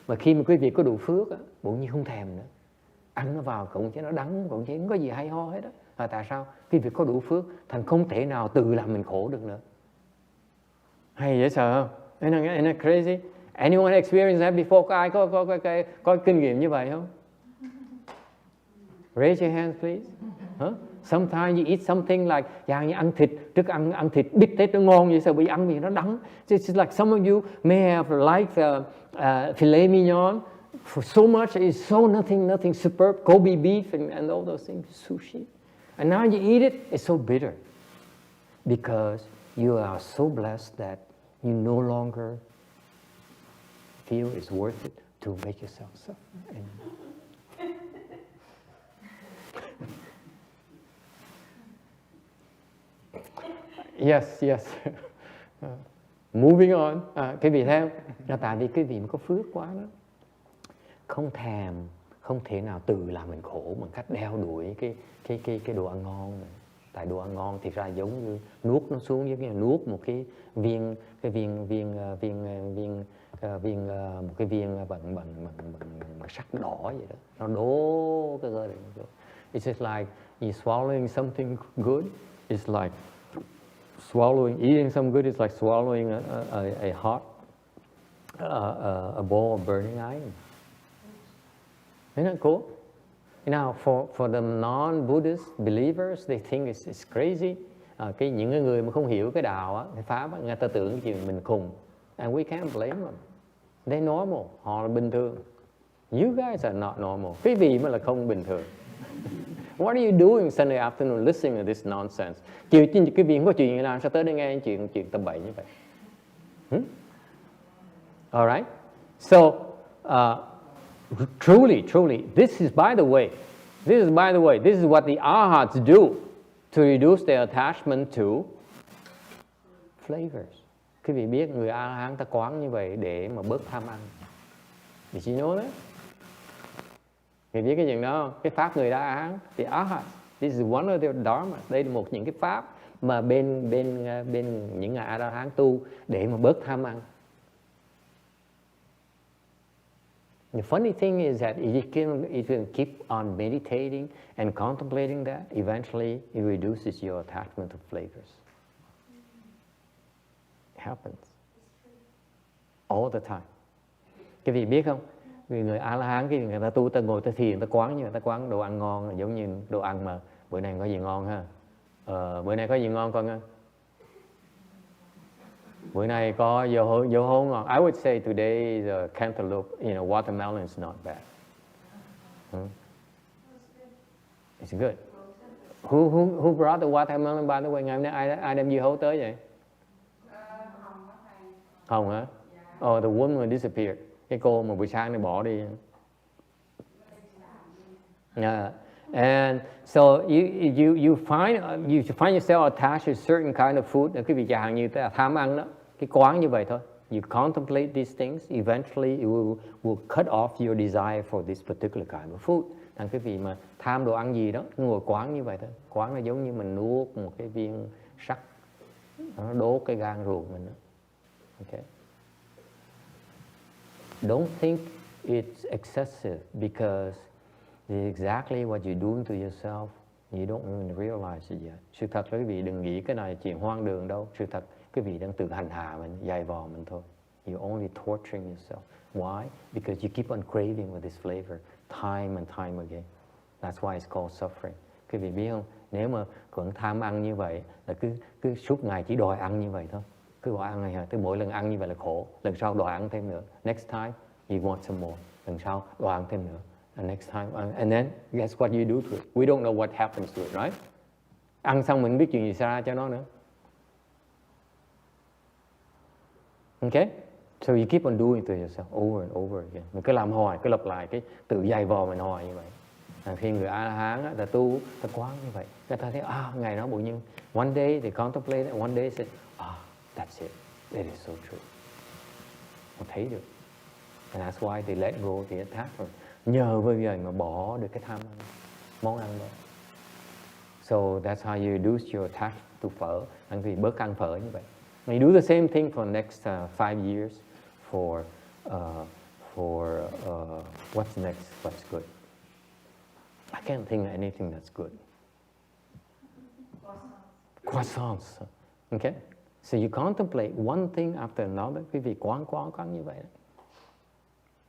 Mà khi mà quý vị có đủ phước, bỗng nhiên không thèm nữa. Ăn nó vào cũng chứ nó đắng, cũng chứ không có gì hay ho hết á. Tại sao? Quý vị có đủ phước, thành không thể nào tự làm mình khổ được nữa. Hay dễ sợ không? Isn't that crazy? Anyone experienced that before? Có ai có kinh nghiệm như vậy không? Raise your hands, please. Sometimes you eat something like, dạng như ăn thịt, trước ăn thịt bít tết nó ngon vậy sao bị ăn vì nó đắng. It's like some of you may have liked filet mignon for so much, it's so nothing superb, Kobe beef and all those things, sushi. And now you eat it, it's so bitter. Because you are so blessed that you no longer feel it's worth it to make yourself suffer anymore. Yes. Moving on. Quý vị thấy không? Là tại vì quý vị có phước quá đó. Không thể nào tự làm mình khổ bằng cách đeo đuổi cái đồ ăn ngon này. Tại đồ ăn ngon thì ra giống như nuốt nó xuống, giống như nuốt một cái viên bằng sắt đỏ vậy đó. Nó đổ cái cơ thể. It's just like you swallowing something good. It's like eating some good is like swallowing a hot a ball of burning iron. Isn't that cool? Now, for the non-Buddhist believers, they think it's crazy. Những người mà không hiểu cái đạo á, cái pháp á, người ta tưởng cái chuyện mình khùng. And we can't blame them. They're normal. Họ là bình thường. You guys are not normal. Quý vị mới là không bình thường. What are you doing Sunday afternoon listening to this nonsense? Quý vị không có chuyện gì nào sao tới đây nghe chuyện tầm bậy như vậy? All right? So, truly, this is by the way, this is what the arhats do to reduce their attachment to flavors. Quý vị biết người A-la-hán ta quán như vậy để mà bớt tham ăn. Did you know that? Quý vị biết cái chuyện đó không? Cái pháp người A-la-hán, the arhats, this is one of their dharmas. Đây là một những cái pháp mà bên những người A-la-hán tu để mà bớt tham ăn. The funny thing is that if you can keep on meditating and contemplating that, eventually it reduces your attachment to flavors. It happens. All the time. Cái vị biết không? Người A-la-hán, người ta tu, ta ngồi, ta thiền, ta quán như ta quán đồ ăn ngon, giống như đồ ăn mà bữa nay có gì ngon ha. Bữa nay có gì ngon con ha? Bữa nay có dưa hấu ngon. I would say today the cantaloupe, watermelon is not bad. It's good. Who brought the watermelon by the way? Ngày hôm nay ai đem dưa hấu tới vậy? Hồng hả? Oh, the woman disappeared. Cái cô mà buổi sáng này bỏ đi. Yeah. And so you find yourself attached to a certain kind of food. Cái vị chẳng như tham ăn đó, cái quán như vậy thôi. You contemplate these things, eventually it will cut off your desire for this particular kind of food. Thành cái vị mà tham đồ ăn gì đó, ngồi quán như vậy thôi. Quán nó giống như mình nuốt một cái viên sắt, nó đốt cái gan ruột mình đó. Okay. Don't think it's excessive because it's exactly what you're doing to yourself. You don't even realize it yet. Sự thật là quý vị đừng nghĩ cái này là chuyện hoang đường đâu. Sự thật quý vị đang tự hành hạ mình, dày vò mình thôi. You're only torturing yourself. Why? Because you keep on craving with this flavor time and time again. That's why it's called suffering. Quý vị biết không? Nếu mà vẫn tham ăn như vậy là cứ suốt ngày chỉ đòi ăn như vậy thôi. Cứ đòi ăn này, tới mỗi lần ăn như vậy là khổ. Lần sau đòi ăn thêm nữa. Next time you want some more. Lần sau đòi ăn thêm nữa. And next time, and then guess what you do to it? We don't know what happens to it, right? Ăn xong mình biết chuyện gì xảy ra cho nó nữa. Okay? So you keep on doing it to yourself over and over again. Mình cứ làm hoài, cứ lặp lại cái tự dày vò mình hoài như vậy. Khi người A-la-hán ta tu, ta quán như vậy, người ta thấy ngày đó bỗng nhiên one day they contemplate it, one day say that's it, that is so true. Họ thấy được. And that's why they let go the attachment. Nhờ với vậy mà bỏ được cái tham ăn, món ăn đó. So that's how you reduce your attachment to phở. Anh thì bớt ăn phở như vậy. And you do the same thing for the next 5 years for what's next, what's good. I can't think of anything that's good. Croissants. Okay? So you contemplate one thing after another. Quý vị quán như vậy.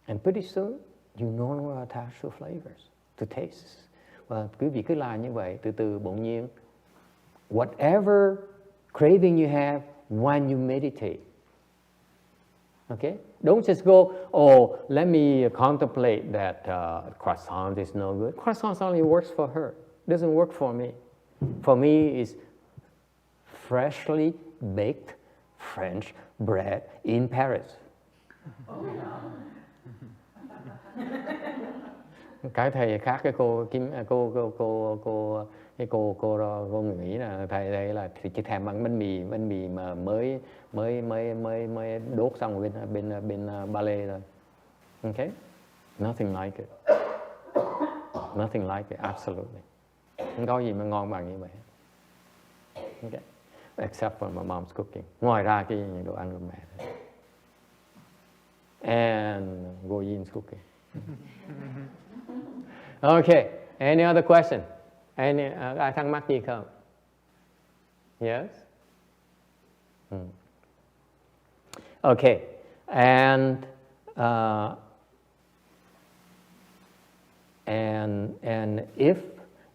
And pretty soon, you no longer attached to flavors, to tastes. Và quý vị cứ làm như vậy, từ từ bỗng nhiên, whatever craving you have when you meditate, Okay? Don't just go, oh, let me contemplate that croissant is no good. Croissant only works for her. It doesn't work for me. For me, it's freshly baked French bread in Paris. Cái thầy khác cái cô nghĩ là thầy đây là chỉ thèm ăn bánh mì mà mới đốt xong bên ballet rồi. Okay? Nothing like it. Nothing like it, absolutely. Không có gì mà ngon bằng như vậy. Okay? Except for my mom's cooking. Ngoài ra cái đồ ăn của mẹ. And Goyin's cooking. Okay, any other question? Ai thắc mắc gì không? Yes? Okay, and if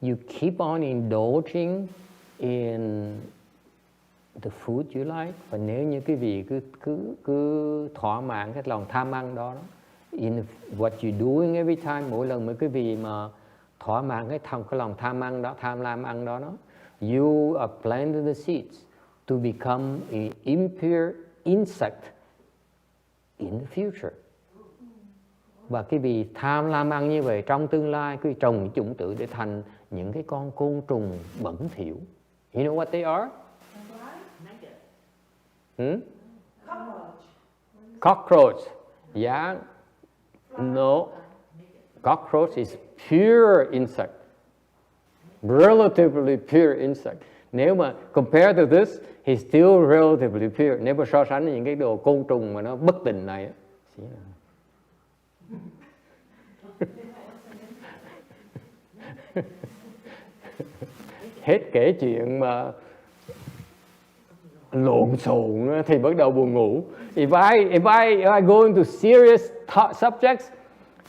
you keep on indulging in the food you like, và nếu như quý vị cứ thỏa mãn cái lòng tham ăn đó, in what you're doing every time, mỗi lần mà quý vị mà thỏa mãn cái lòng tham ăn đó, tham lam ăn đó, you are planting the seeds to become an impure insect in the future. Và quý vị tham lam ăn như vậy, trong tương lai quý vị trồng chủng tử để thành những cái con côn trùng bẩn thỉu. You know what they are? Cockroach. Yeah. No. Cockroach is pure insect. Relatively pure insect. Nếu mà compare to this, he's still relatively pure. Nếu mà so sánh những cái đồ côn trùng mà nó bất tình này, hết kể chuyện mà lộn xộn thì bắt đầu buồn ngủ. If I go into serious subjects,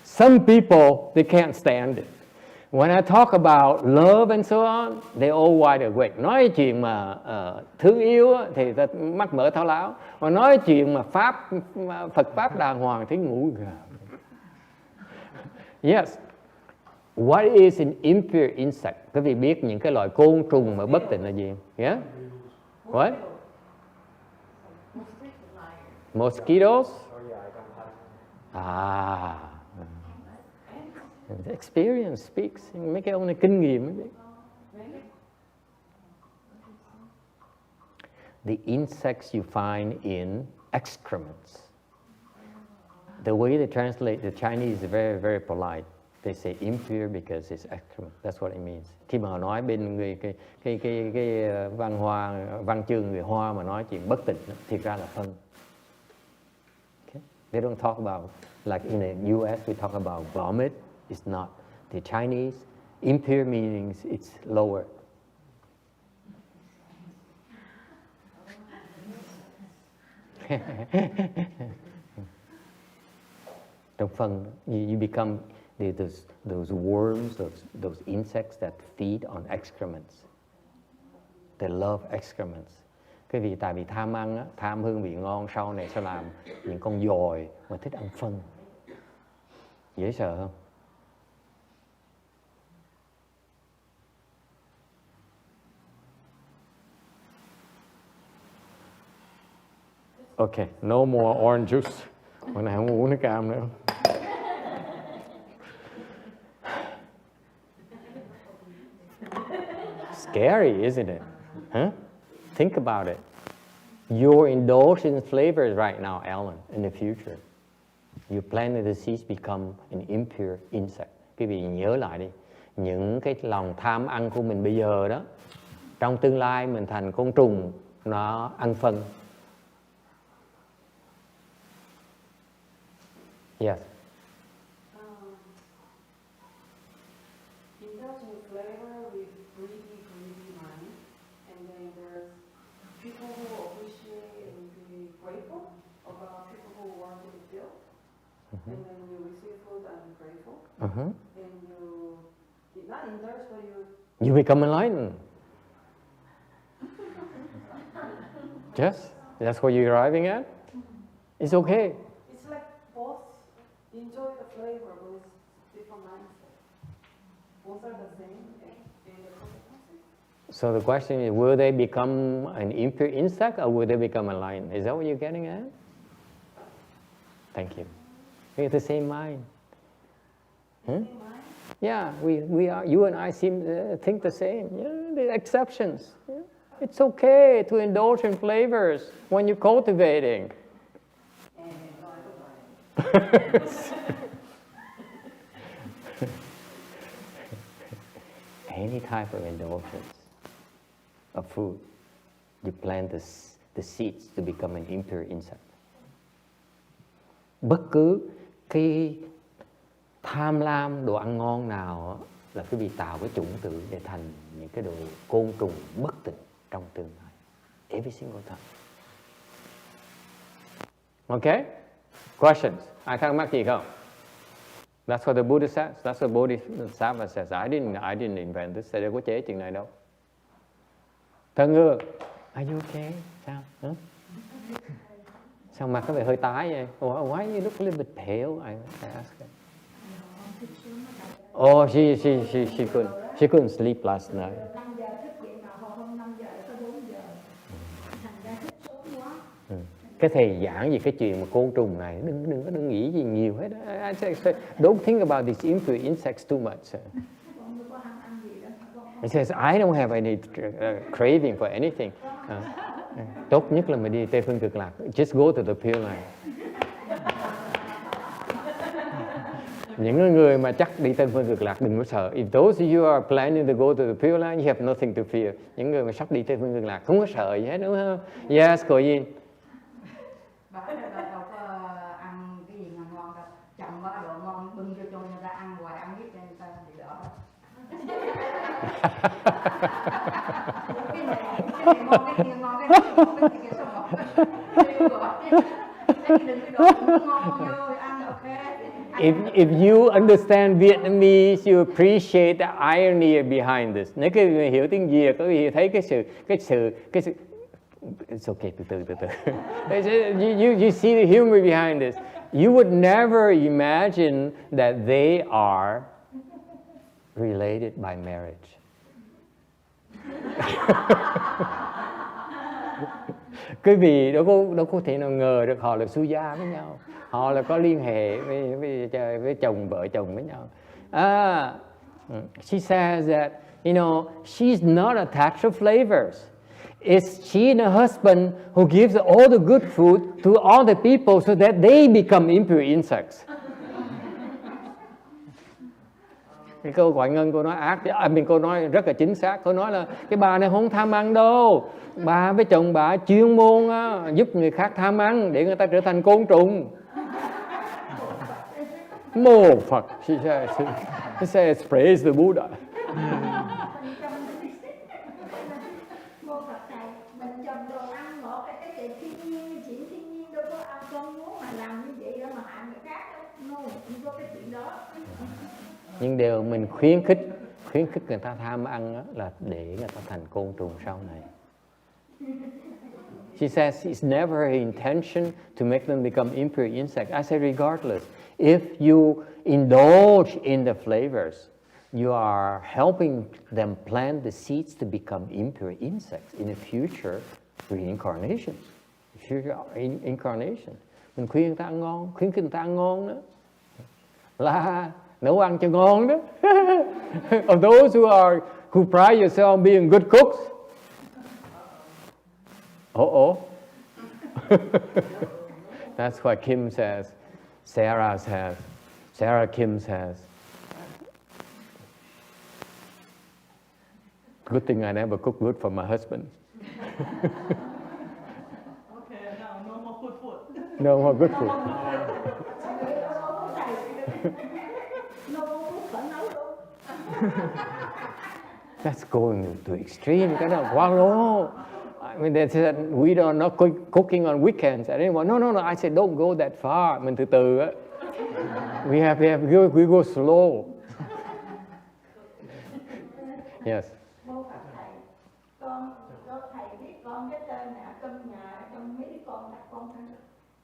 some people they can't stand it. When I talk about love and so on, they all wide awake. Nói chuyện mà thương yêu thì ta mắt mở thao láo. Mà nói chuyện mà Phật pháp đàng hoàng thì ngủ gà. Yes. What is an impure insect? Quý vị biết những cái loại côn trùng mà bất tịnh là gì? Yeah? What? Mosquitoes? Experience speaks. Mấy cái ông này kinh nghiệm. The insects you find in excrements. The way they translate the Chinese is very, very polite. They say impure because it's excrement. That's what it means. Khi mà họ nói bên người cái văn chương người Hoa mà nói chuyện bất tịnh, thiệt ra là phân. Okay? They don't talk about like in the US we talk about vomit. It's not. The Chinese impure meanings it's lower. Trong phân, you become those worms, those insects that feed on excrements. They love excrements. Cái vì tại vì tham ăn á, tham hương vị ngon, sau này sẽ làm những con dồi mà thích ăn phân. Dễ sợ không? Okay, no more orange juice. Hôm nay không uống nước cam nữa. Scary, isn't it? Huh? Think about it. You're indulging in flavors right now, Alan, in the future. You planted the seeds become an impure insect. Quý vị nhớ lại đi. Những cái lòng tham ăn của mình bây giờ đó, trong tương lai mình thành côn trùng, nó ăn phân. Yes. Indulging flavor with greedy mind, and then there's people who appreciate and be grateful about people who want to be filled, and then you receive food and grateful, and you not indulge, but you become enlightened. Yes, that's what you're arriving at. It's okay. It's like both enjoy the flavor, but it's different mindset. Both are the same in the consequences. So the question is, will they become an impure insect or will they become a lion? Is that what you're getting at? Thank you. We have the same mind. Yeah, we are. You and I seem think the same. Yeah, the exceptions. Yeah. It's okay to indulge in flavors when you're cultivating. Any type of indulgence of food, you plant the seeds to become an impure insect. Bất cứ cái tham lam đồ ăn ngon nào là quý vị tạo cái chủng tử để thành những cái đồ côn trùng bất tịnh trong tương lai. Every single time. Okay? Questions? Ai thắc mắc gì không? That's what the Buddha says. That's what Bodhisattva says. I didn't invent this. Tôi đâu có chế chuyện này đâu. Thân ưa, are you okay? Sao? Hả? Sao mặt có vẻ hơi tái vậy? Why you look a little bit pale? I asked her. Oh, she couldn't sleep last night. Cái thầy giảng về cái chuyện mà côn trùng này, đừng nghĩ gì nhiều hết. Don't think about these impure insects too much. He says, I don't have any craving for anything. Tốt nhất là mình đi Tây Phương Cực Lạc. Just go to the Pure Land. Những người mà chắc đi Tây Phương Cực Lạc đừng có sợ. If those of you are planning to go to the Pure Land, you have nothing to fear. Những người mà sắp đi Tây Phương Cực Lạc không có sợ gì hết, đúng không? Yes, cô Yin. Bà đâu có ăn cái gì mà ngon đâu. Chồng có đồ ngon bưng cho người ta ăn hoài, ăn hết cho người ta bị đỡ. Cái này ngon, cái kia ngon, cái kia ngon, cái kia xong rồi. Đừng cái đồ ngon vô ăn, ok. If you understand Vietnamese, you appreciate the irony behind this. Nếu các người hiểu tiếng Việt, các vị thấy cái sự it's okay, từ từ. You see the humor behind this. You would never imagine that they are related by marriage. Quý vị đâu có thể nào ngờ được họ là xuất gia với nhau. Họ là có liên hệ với chồng, vợ chồng với nhau. She says that, she's not attached to flavors. It's she and her husband who gives all the good food to all the people so that they become impure insects. Cái câu Gọi Ngân cô nói ác, cô nói rất là chính xác. Cô nói là cái bà này không tham ăn đâu. Bà với chồng bà chuyên môn giúp người khác tham ăn để người ta trở thành côn trùng. Mô Phật, she says, praise the Buddha. Mình trồng đồ ăn ngọt cái chuyện thiên nhiên, chuyện thiên nhiên đâu có ăn con muốn mà làm như vậy đâu mà hại người khác đâu. No, không có cái chuyện đó. Nhưng điều mình khuyến khích người ta tham ăn là để người ta thành côn trùng sau này. She says it's never her intention to make them become impure insects. I say regardless, if you indulge in the flavors, you are helping them plant the seeds to become impure insects in a future reincarnation. Future incarnation. Mình khuyên người ta ăn ngon, khuyến khích người ta ăn ngon đó. Là nấu ăn cho ngon đó. Of those who pride yourself on being good cooks. That's what Kim says. Sarah Kim says. Good thing I never cook good for my husband. Okay, now no more good food. No more good food. That's going to extreme. Cái đó quá lố. I mean, they said we are not cooking on weekends. I didn't want. No. I said don't go that far. Mình từ từ á. We go slow. Yes. Con thầy biết con cái tên nè, trong nhà trong mấy đứa con đặt con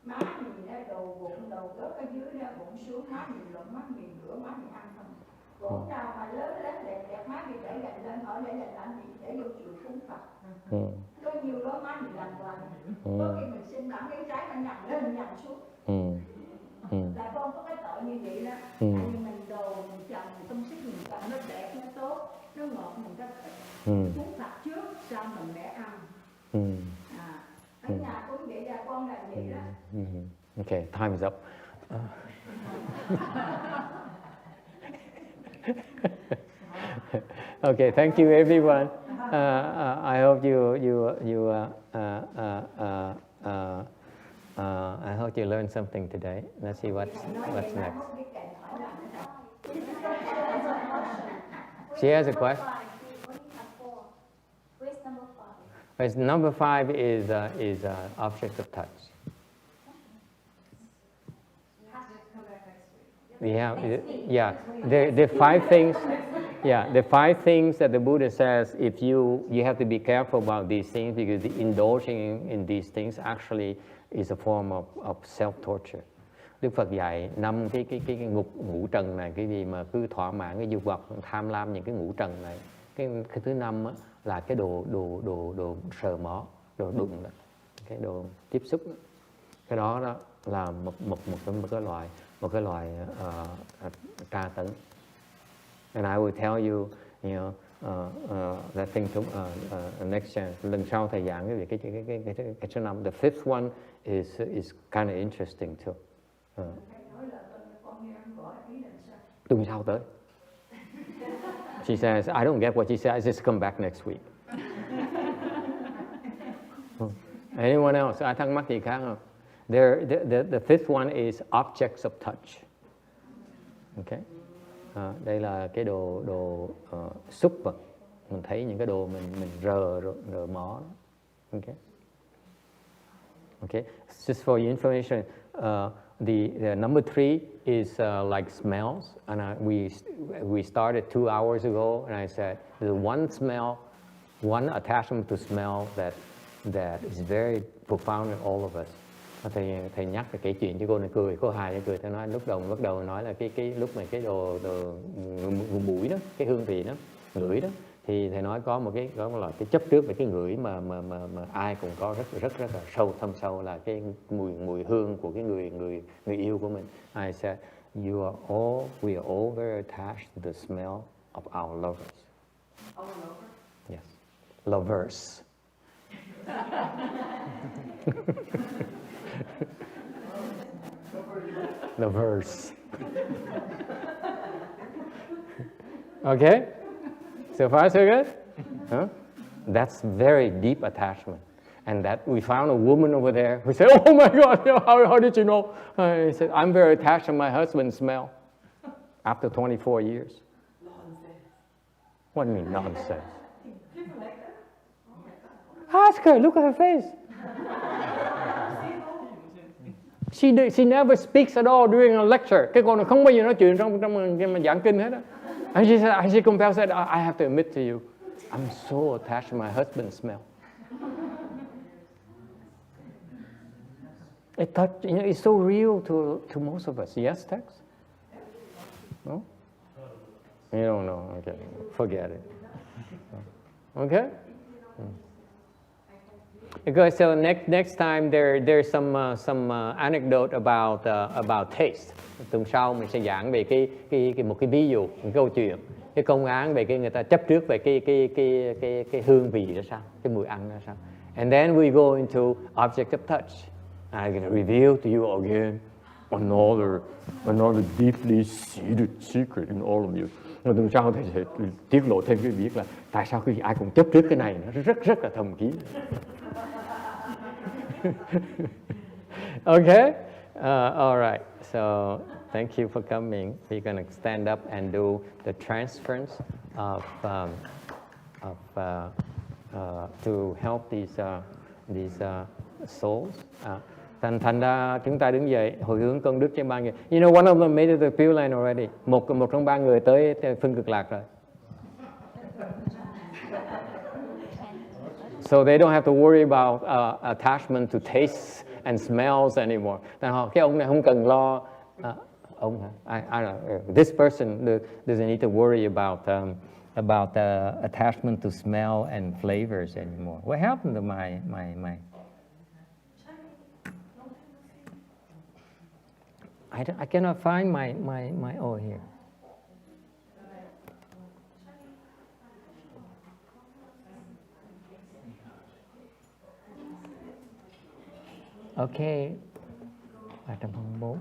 má mình đó, đầu bụng đầu gớt ở dưới đó, bụng xuống má mình lộn, má mình rửa, má mình ăn không. Bụng nào mà lớn lớn đẹp đẹp má mình để dành lên, hỏi để dành làm gì, để vô chùa cúng Phật. Có nhiều đó má mình làm hoài. Có khi mình xin bản cái trái nó nhằn lên nhằn xuống. Là con có cái tội như vậy đó. Tại vì mình đồ mình trồng, mình công sức mình trồng nó đẹp, nó tốt, nó ngọt, mình có cúng Phật trước, sau mình để ăn. Ở nhà cũng vậy ra, con làm vậy đó. Okay, time is up. Okay, thank you everyone. I hope I hope you learned something today. Let's see what's next. She has a question. Where's number 5 is object of touch. Yeah. The 5 things. Yeah, the 5 things that the Buddha says, if you have to be careful about these things, because the indulging in these things actually is a form of self-torture. Đức Phật dạy 5 cái ngũ trần này, cái gì mà cứ thỏa mãn cái dục vọng, tham lam những cái ngũ trần này. Cái thứ 5 á, là cái đồ sờ mó, đồ đụng đó, cái đồ tiếp xúc đó. Cái đó là một cái loại tra tấn. And I will tell you, that thing next chance. Lần sau thầy giảng cái việc cái số 5. The 5th one is kind of interesting too. Tuần sau tới. She says, I don't get what she says. Just come back next week. Anyone else? Ai thắc mắc gì khác không? The 5th one is objects of touch. Okay. Đây là cái đồ xúc vật. Mình thấy những cái đồ mình rờ mó. Okay. Just for your information, the number 3 is like smells, and we started 2 hours ago, and I said there's one attachment to smell that is very profound in all of us. Thầy nhắc kể chuyện cho cô này cười, cô hài cho cười. Thầy nói bắt đầu nói là cái lúc mà cái đồ mũi đó, cái hương vị đó, ngửi đó, thì thầy nói có một cái chấp trước về cái ngửi mà ai cũng có rất là thâm sâu, là cái mùi hương của cái người yêu của mình. I said we are all very attached to the smell of our lovers. Our lover? Yes, lovers. The verse. Okay? So far so good? Huh? That's very deep attachment. And that we found a woman over there who said, oh my God, how did you know? He said, I'm very attached to my husband's smell after 24 years. Nonsense. What do you mean nonsense? Ask her, look at her face. She never speaks at all during a lecture. Cái con này không bao giờ nói chuyện trong giảng kinh hết á. And she compelled said, I have to admit to you, I'm so attached to my husband's smell. It's so real to most of us. Yes, Tex? No? You don't know. Okay, forget it. Okay. Because so next time there's some anecdote about taste. Tuần sau mình sẽ giảng về một cái ví dụ, một câu chuyện, cái công án về cái người ta chấp trước về cái hương vị ra sao, cái mùi ăn ra sao. And then we go into object of touch. I'm going to reveal to you again another deeply seated secret in all of you. Rồi tuần sau thầy sẽ tiết lộ thêm cái việc là tại sao khi ai cũng chấp trước cái này nó rất là thầm kín. Okay? All right. So thank you for coming. We're going to stand up and do the transference to help these souls. Thành ra chúng ta đứng dậy hồi hướng công đức cho 3 người. You know, one of them made it to the Pure Land already. Một trong 3 người tới phương cực lạc rồi. So they don't have to worry about attachment to tastes and smells anymore. Cái ông này không cần lo. Ông hả? I don't know. This person doesn't need to worry about attachment to smell and flavors anymore. What happened to my? I cannot find my oh here. Okay. 324.